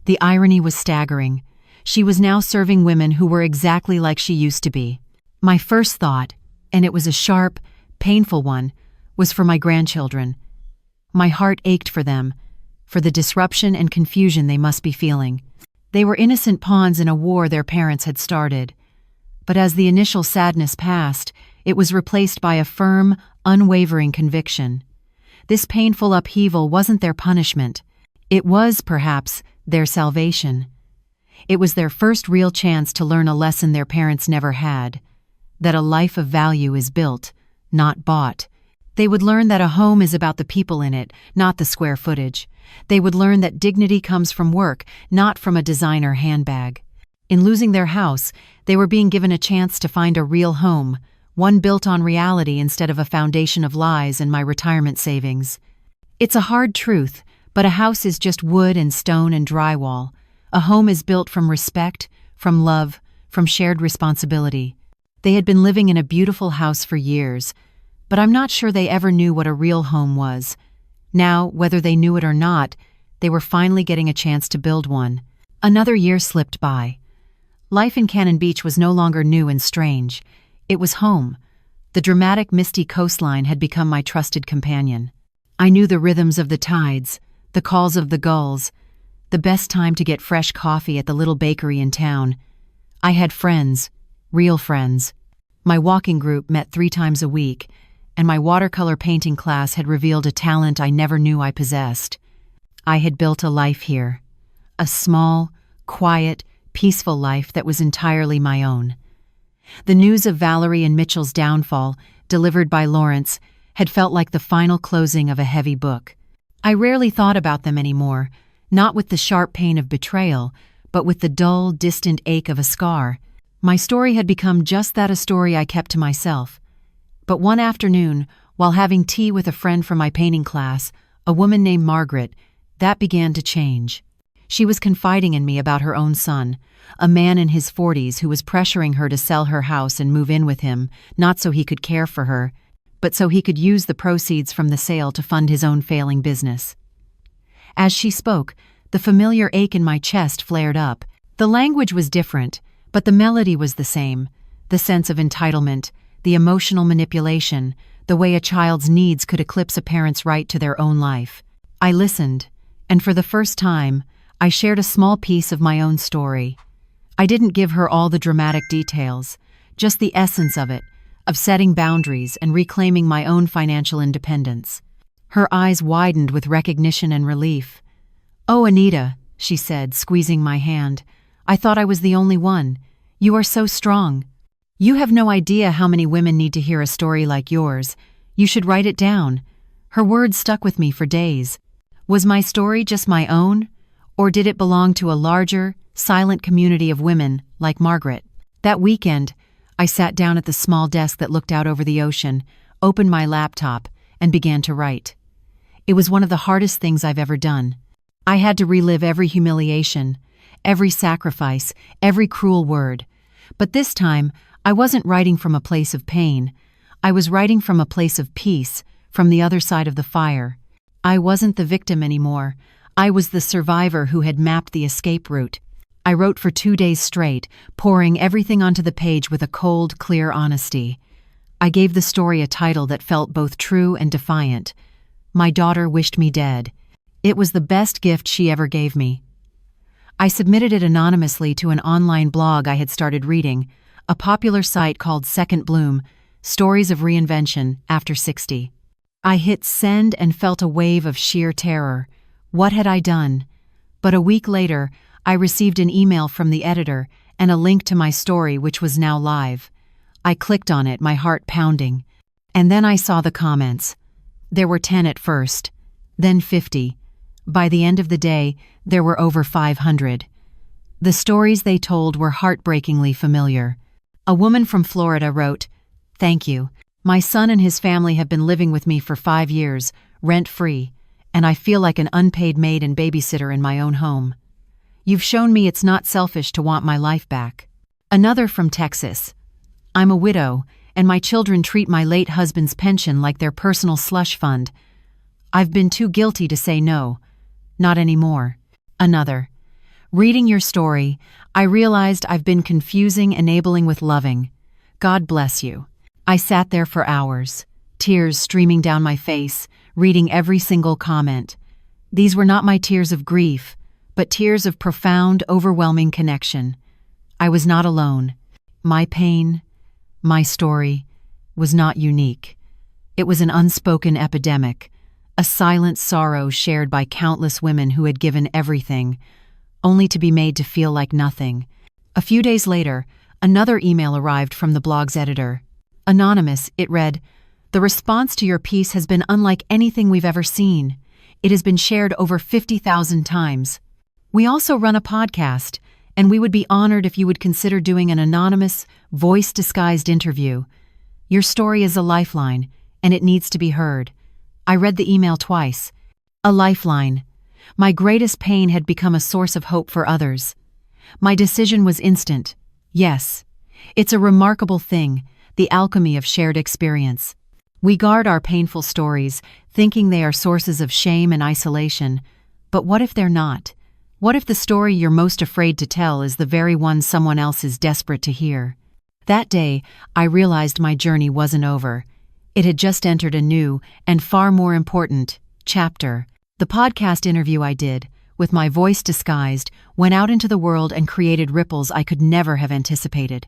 The irony was staggering. She was now serving women who were exactly like she used to be. My first thought, and it was a sharp, painful one, was for my grandchildren. My heart ached for them, for the disruption and confusion they must be feeling. They were innocent pawns in a war their parents had started. But as the initial sadness passed, it was replaced by a firm, unwavering conviction. This painful upheaval wasn't their punishment. It was, perhaps, their salvation. It was their first real chance to learn a lesson their parents never had, that a life of value is built, not bought. They would learn that a home is about the people in it, not the square footage. They would learn that dignity comes from work, not from a designer handbag. In losing their house, they were being given a chance to find a real home, one built on reality instead of a foundation of lies and my retirement savings. It's a hard truth, but a house is just wood and stone and drywall. A home is built from respect, from love, from shared responsibility. They had been living in a beautiful house for years, but I'm not sure they ever knew what a real home was. Now, whether they knew it or not, they were finally getting a chance to build one. Another year slipped by. Life in Cannon Beach was no longer new and strange. It was home. The dramatic, misty coastline had become my trusted companion. I knew the rhythms of the tides, the calls of the gulls, the best time to get fresh coffee at the little bakery in town. I had friends, real friends. My walking group met 3 times a week, and my watercolor painting class had revealed a talent I never knew I possessed. I had built a life here, a small, quiet, peaceful life that was entirely my own. The news of Valerie and Mitchell's downfall, delivered by Lawrence, had felt like the final closing of a heavy book. I rarely thought about them anymore, not with the sharp pain of betrayal, but with the dull, distant ache of a scar. My story had become just that, a story I kept to myself. But one afternoon, while having tea with a friend from my painting class, a woman named Margaret, that began to change. She was confiding in me about her own son, a man in his 40s who was pressuring her to sell her house and move in with him, not so he could care for her, but so he could use the proceeds from the sale to fund his own failing business. As she spoke, the familiar ache in my chest flared up. The language was different, but the melody was the same. The sense of entitlement, the emotional manipulation, the way a child's needs could eclipse a parent's right to their own life. I listened, and for the first time, I shared a small piece of my own story. I didn't give her all the dramatic details, just the essence of it, of setting boundaries and reclaiming my own financial independence. Her eyes widened with recognition and relief. "Oh, Anita," she said, squeezing my hand. "I thought I was the only one. You are so strong. You have no idea how many women need to hear a story like yours. You should write it down." Her words stuck with me for days. Was my story just my own? Or did it belong to a larger, silent community of women like Margaret? That weekend, I sat down at the small desk that looked out over the ocean, opened my laptop, and began to write. It was one of the hardest things I've ever done. I had to relive every humiliation, every sacrifice, every cruel word. But this time, I wasn't writing from a place of pain. I was writing from a place of peace, from the other side of the fire. I wasn't the victim anymore. I was the survivor who had mapped the escape route. I wrote for 2 days straight, pouring everything onto the page with a cold, clear honesty. I gave the story a title that felt both true and defiant. My daughter wished me dead. It was the best gift she ever gave me. I submitted it anonymously to an online blog I had started reading, a popular site called Second Bloom, Stories of Reinvention After 60. I hit send and felt a wave of sheer terror. What had I done? But a week later, I received an email from the editor and a link to my story, which was now live. I clicked on it, my heart pounding. And then I saw the comments. There were 10 at first, then 50. By the end of the day, there were over 500. The stories they told were heartbreakingly familiar. A woman from Florida wrote, "Thank you. My son and his family have been living with me for 5 years, rent-free, and I feel like an unpaid maid and babysitter in my own home. You've shown me it's not selfish to want my life back." Another from Texas. "I'm a widow, and my children treat my late husband's pension like their personal slush fund. I've been too guilty to say no. Not anymore." Another. "Reading your story, I realized I've been confusing enabling with loving. God bless you." I sat there for hours, tears streaming down my face, reading every single comment. These were not my tears of grief, but tears of profound, overwhelming connection. I was not alone. My pain, my story, was not unique. It was an unspoken epidemic, a silent sorrow shared by countless women who had given everything, only to be made to feel like nothing. A few days later, another email arrived from the blog's editor. Anonymous, it read, "The response to your piece has been unlike anything we've ever seen. It has been shared over 50,000 times. We also run a podcast, and we would be honored if you would consider doing an anonymous, voice-disguised interview. Your story is a lifeline, and it needs to be heard." I read the email twice. A lifeline. My greatest pain had become a source of hope for others. My decision was instant. Yes. It's a remarkable thing, the alchemy of shared experience. We guard our painful stories, thinking they are sources of shame and isolation. But what if they're not? What if the story you're most afraid to tell is the very one someone else is desperate to hear? That day, I realized my journey wasn't over. It had just entered a new, and far more important, chapter. The podcast interview I did, with my voice disguised, went out into the world and created ripples I could never have anticipated.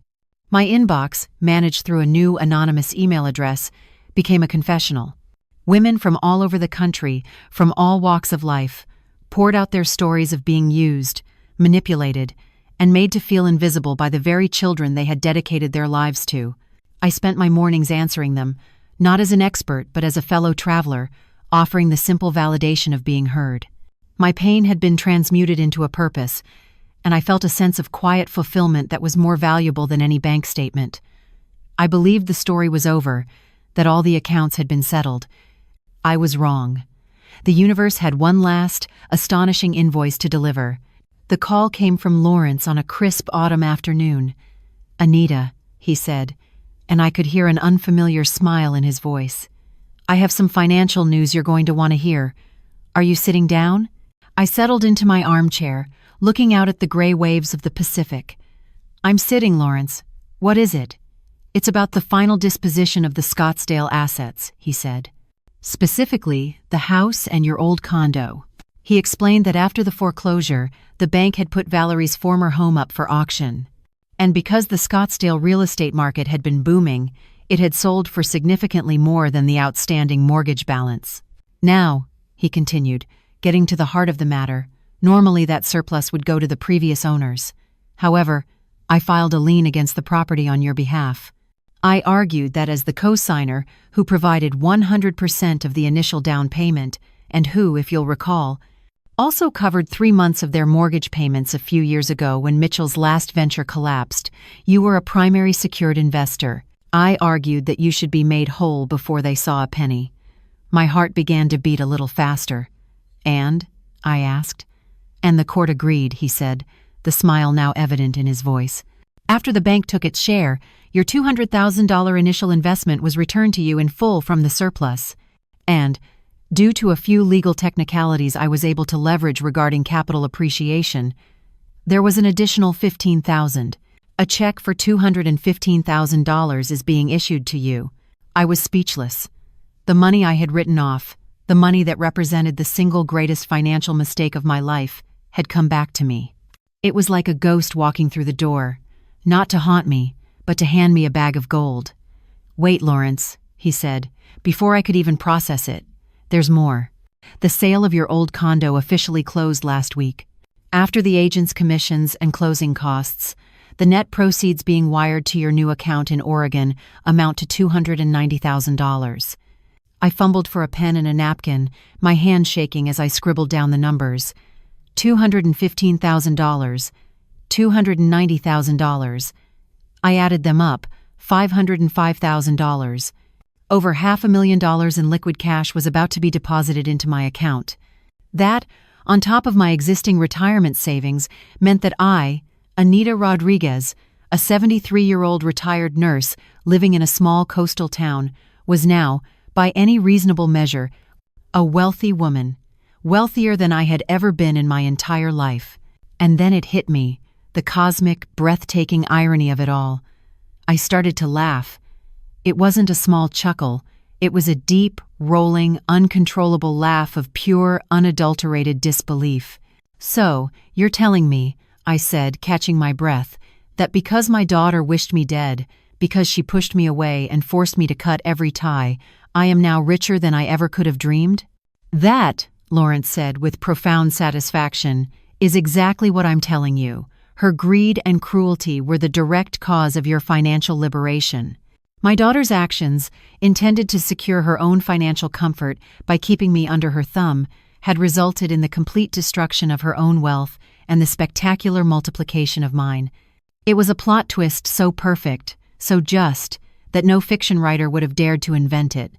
My inbox, managed through a new anonymous email address, became a confessional. Women from all over the country, from all walks of life, poured out their stories of being used, manipulated, and made to feel invisible by the very children they had dedicated their lives to. I spent my mornings answering them, not as an expert but as a fellow traveler, offering the simple validation of being heard. My pain had been transmuted into a purpose, and I felt a sense of quiet fulfillment that was more valuable than any bank statement. I believed the story was over, that all the accounts had been settled. I was wrong. The universe had one last, astonishing invoice to deliver. The call came from Lawrence on a crisp autumn afternoon. "Anita," he said, and I could hear an unfamiliar smile in his voice. "I have some financial news you're going to want to hear. Are you sitting down?" I settled into my armchair, looking out at the gray waves of the Pacific. "I'm sitting, Lawrence. What is it?" "It's about the final disposition of the Scottsdale assets," he said. "Specifically, the house and your old condo." He explained that after the foreclosure, the bank had put Valerie's former home up for auction. And because the Scottsdale real estate market had been booming, it had sold for significantly more than the outstanding mortgage balance. "Now," he continued, getting to the heart of the matter, "normally that surplus would go to the previous owners. However, I filed a lien against the property on your behalf. I argued that as the co-signer who provided 100% of the initial down payment, and who, if you'll recall, also covered 3 months of their mortgage payments a few years ago when Mitchell's last venture collapsed, you were a primary secured investor. I argued that you should be made whole before they saw a penny." My heart began to beat a little faster. "And?" I asked. "And the court agreed," he said, the smile now evident in his voice. "After the bank took its share, your $200,000 initial investment was returned to you in full from the surplus. And, due to a few legal technicalities I was able to leverage regarding capital appreciation, there was an additional $15,000. A check for $215,000 is being issued to you." I was speechless. The money I had written off, the money that represented the single greatest financial mistake of my life, had come back to me. It was like a ghost walking through the door, not to haunt me, but to hand me a bag of gold. "Wait, Lawrence," he said, before I could even process it. "There's more. The sale of your old condo officially closed last week. After the agent's commissions and closing costs, the net proceeds being wired to your new account in Oregon amount to $290,000. I fumbled for a pen and a napkin, my hand shaking as I scribbled down the numbers. $215,000, $290,000. I added them up, $505,000. Over $500,000 in liquid cash was about to be deposited into my account. That, on top of my existing retirement savings, meant that I, Anita Rodriguez, a 73-year-old retired nurse living in a small coastal town, was now, by any reasonable measure, a wealthy woman, wealthier than I had ever been in my entire life. And then it hit me, the cosmic, breathtaking irony of it all. I started to laugh. It wasn't a small chuckle, it was a deep, rolling, uncontrollable laugh of pure, unadulterated disbelief. "So, you're telling me," I said, catching my breath, "that because my daughter wished me dead, because she pushed me away and forced me to cut every tie, I am now richer than I ever could have dreamed?" "That," Lawrence said with profound satisfaction, "is exactly what I'm telling you. Her greed and cruelty were the direct cause of your financial liberation. My daughter's actions, intended to secure her own financial comfort by keeping me under her thumb, had resulted in the complete destruction of her own wealth and the spectacular multiplication of mine. It was a plot twist so perfect, so just, that no fiction writer would have dared to invent it.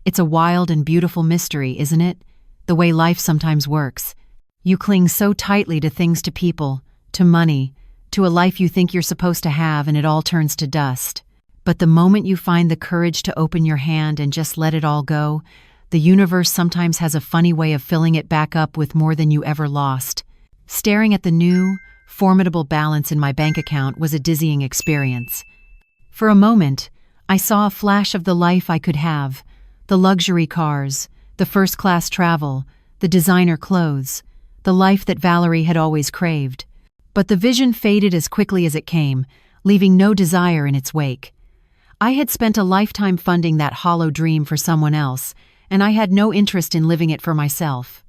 It's a wild and beautiful mystery, isn't it? The way life sometimes works. You cling so tightly to things, to people, to money, to a life you think you're supposed to have, and it all turns to dust. But the moment you find the courage to open your hand and just let it all go, the universe sometimes has a funny way of filling it back up with more than you ever lost. Staring at the new, formidable balance in my bank account was a dizzying experience. For a moment, I saw a flash of the life I could have, the luxury cars, the first-class travel, the designer clothes, the life that Valerie had always craved. But the vision faded as quickly as it came, leaving no desire in its wake. I had spent a lifetime funding that hollow dream for someone else, and I had no interest in living it for myself.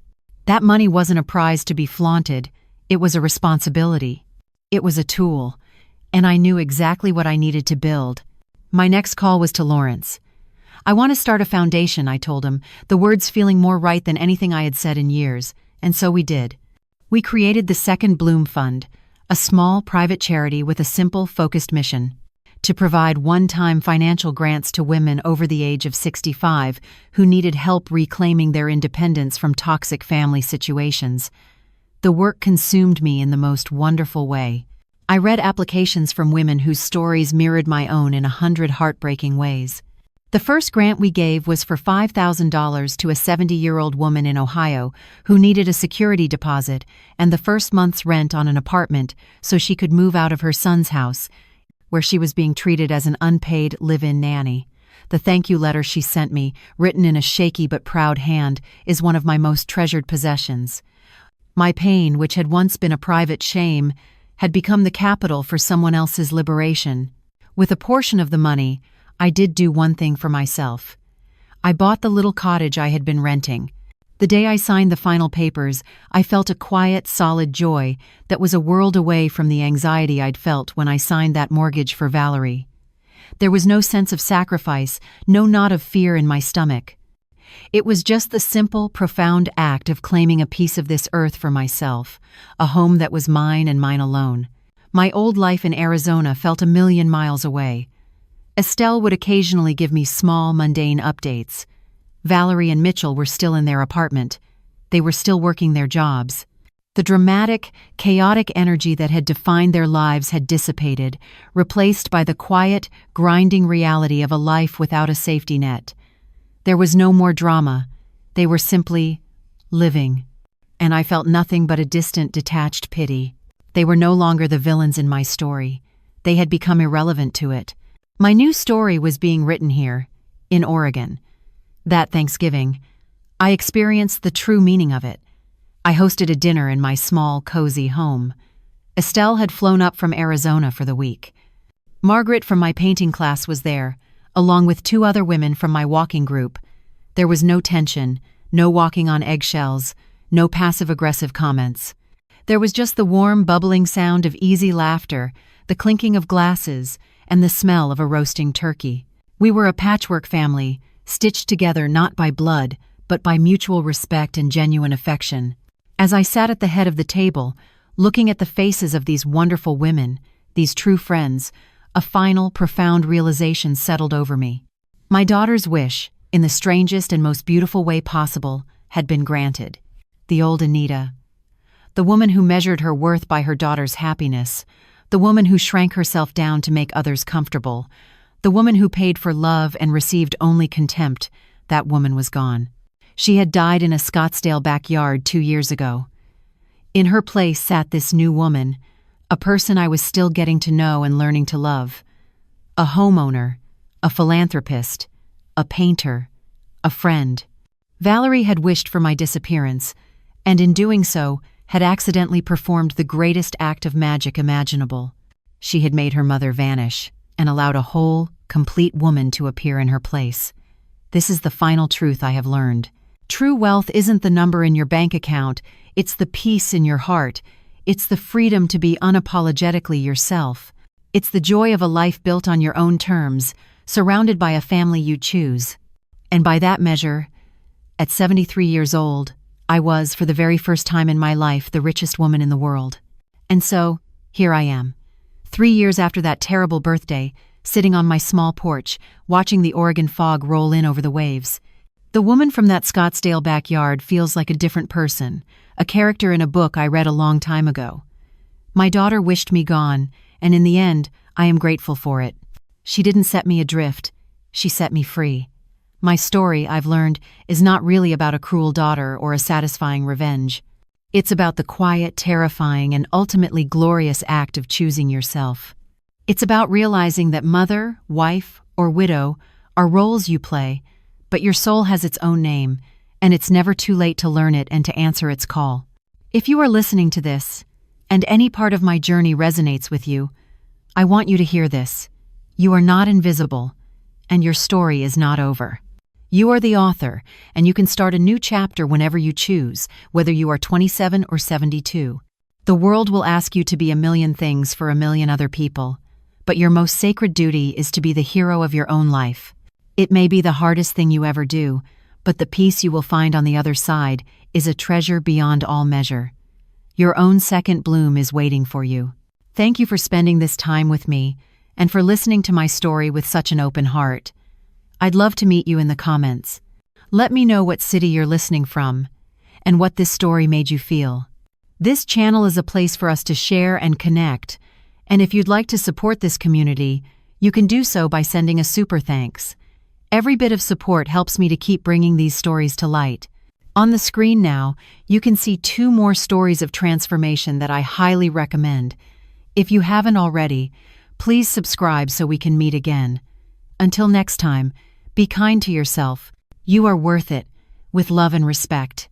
That money wasn't a prize to be flaunted, it was a responsibility. It was a tool, and I knew exactly what I needed to build. My next call was to Lawrence. "I want to start a foundation," I told him, the words feeling more right than anything I had said in years, and so we did. We created the Second Bloom Fund, a small private charity with a simple, focused mission: to provide one-time financial grants to women over the age of 65 who needed help reclaiming their independence from toxic family situations. The work consumed me in the most wonderful way. I read applications from women whose stories mirrored my own in 100 heartbreaking ways. The first grant we gave was for $5,000 to a 70-year-old woman in Ohio who needed a security deposit and the first month's rent on an apartment so she could move out of her son's house, where she was being treated as an unpaid live-in nanny. The thank you letter she sent me, written in a shaky but proud hand, is one of my most treasured possessions. My pain, which had once been a private shame, had become the capital for someone else's liberation. With a portion of the money, I did do one thing for myself. I bought the little cottage I had been renting. The day I signed the final papers, I felt a quiet, solid joy that was a world away from the anxiety I'd felt when I signed that mortgage for Valerie. There was no sense of sacrifice, no knot of fear in my stomach. It was just the simple, profound act of claiming a piece of this earth for myself, a home that was mine and mine alone. My old life in Arizona felt a million miles away. Estelle would occasionally give me small, mundane updates. Valerie and Mitchell were still in their apartment. They were still working their jobs. The dramatic, chaotic energy that had defined their lives had dissipated, replaced by the quiet, grinding reality of a life without a safety net. There was no more drama. They were simply living. And I felt nothing but a distant, detached pity. They were no longer the villains in my story. They had become irrelevant to it. My new story was being written here, in Oregon. That Thanksgiving, I experienced the true meaning of it. I hosted a dinner in my small, cozy home. Estelle had flown up from Arizona for the week. Margaret from my painting class was there, along with 2 other women from my walking group. There was no tension, no walking on eggshells, no passive-aggressive comments. There was just the warm, bubbling sound of easy laughter, the clinking of glasses, and the smell of a roasting turkey. We were a patchwork family, stitched together not by blood, but by mutual respect and genuine affection. As I sat at the head of the table, looking at the faces of these wonderful women, these true friends, a final, profound realization settled over me. My daughter's wish, in the strangest and most beautiful way possible, had been granted. The old Anita. The woman who measured her worth by her daughter's happiness. The woman who shrank herself down to make others comfortable. The woman who paid for love and received only contempt. That woman was gone. She had died in a Scottsdale backyard 2 years ago. In her place sat this new woman, a person I was still getting to know and learning to love. A homeowner, a philanthropist, a painter, a friend. Valerie had wished for my disappearance, and in doing so, had accidentally performed the greatest act of magic imaginable. She had made her mother vanish and allowed a whole, complete woman to appear in her place. This is the final truth I have learned. True wealth isn't the number in your bank account, it's the peace in your heart. It's the freedom to be unapologetically yourself. It's the joy of a life built on your own terms, surrounded by a family you choose. And by that measure, at 73 years old, I was, for the very first time in my life, the richest woman in the world. And so, here I am. 3 years after that terrible birthday, sitting on my small porch, watching the Oregon fog roll in over the waves. The woman from that Scottsdale backyard feels like a different person, a character in a book I read a long time ago. My daughter wished me gone, and in the end, I am grateful for it. She didn't set me adrift, she set me free. My story, I've learned, is not really about a cruel daughter or a satisfying revenge. It's about the quiet, terrifying, and ultimately glorious act of choosing yourself. It's about realizing that mother, wife, or widow are roles you play, but your soul has its own name, and it's never too late to learn it and to answer its call. If you are listening to this, and any part of my journey resonates with you, I want you to hear this. You are not invisible, and your story is not over. You are the author, and you can start a new chapter whenever you choose, whether you are 27 or 72. The world will ask you to be a million things for a million other people, but your most sacred duty is to be the hero of your own life. It may be the hardest thing you ever do, but the peace you will find on the other side is a treasure beyond all measure. Your own second bloom is waiting for you. Thank you for spending this time with me and for listening to my story with such an open heart. I'd love to meet you in the comments. Let me know what city you're listening from and what this story made you feel. This channel is a place for us to share and connect, and if you'd like to support this community, you can do so by sending a super thanks. Every bit of support helps me to keep bringing these stories to light. On the screen now, you can see 2 more stories of transformation that I highly recommend. If you haven't already, please subscribe so we can meet again. Until next time, be kind to yourself. You are worth it, with love and respect.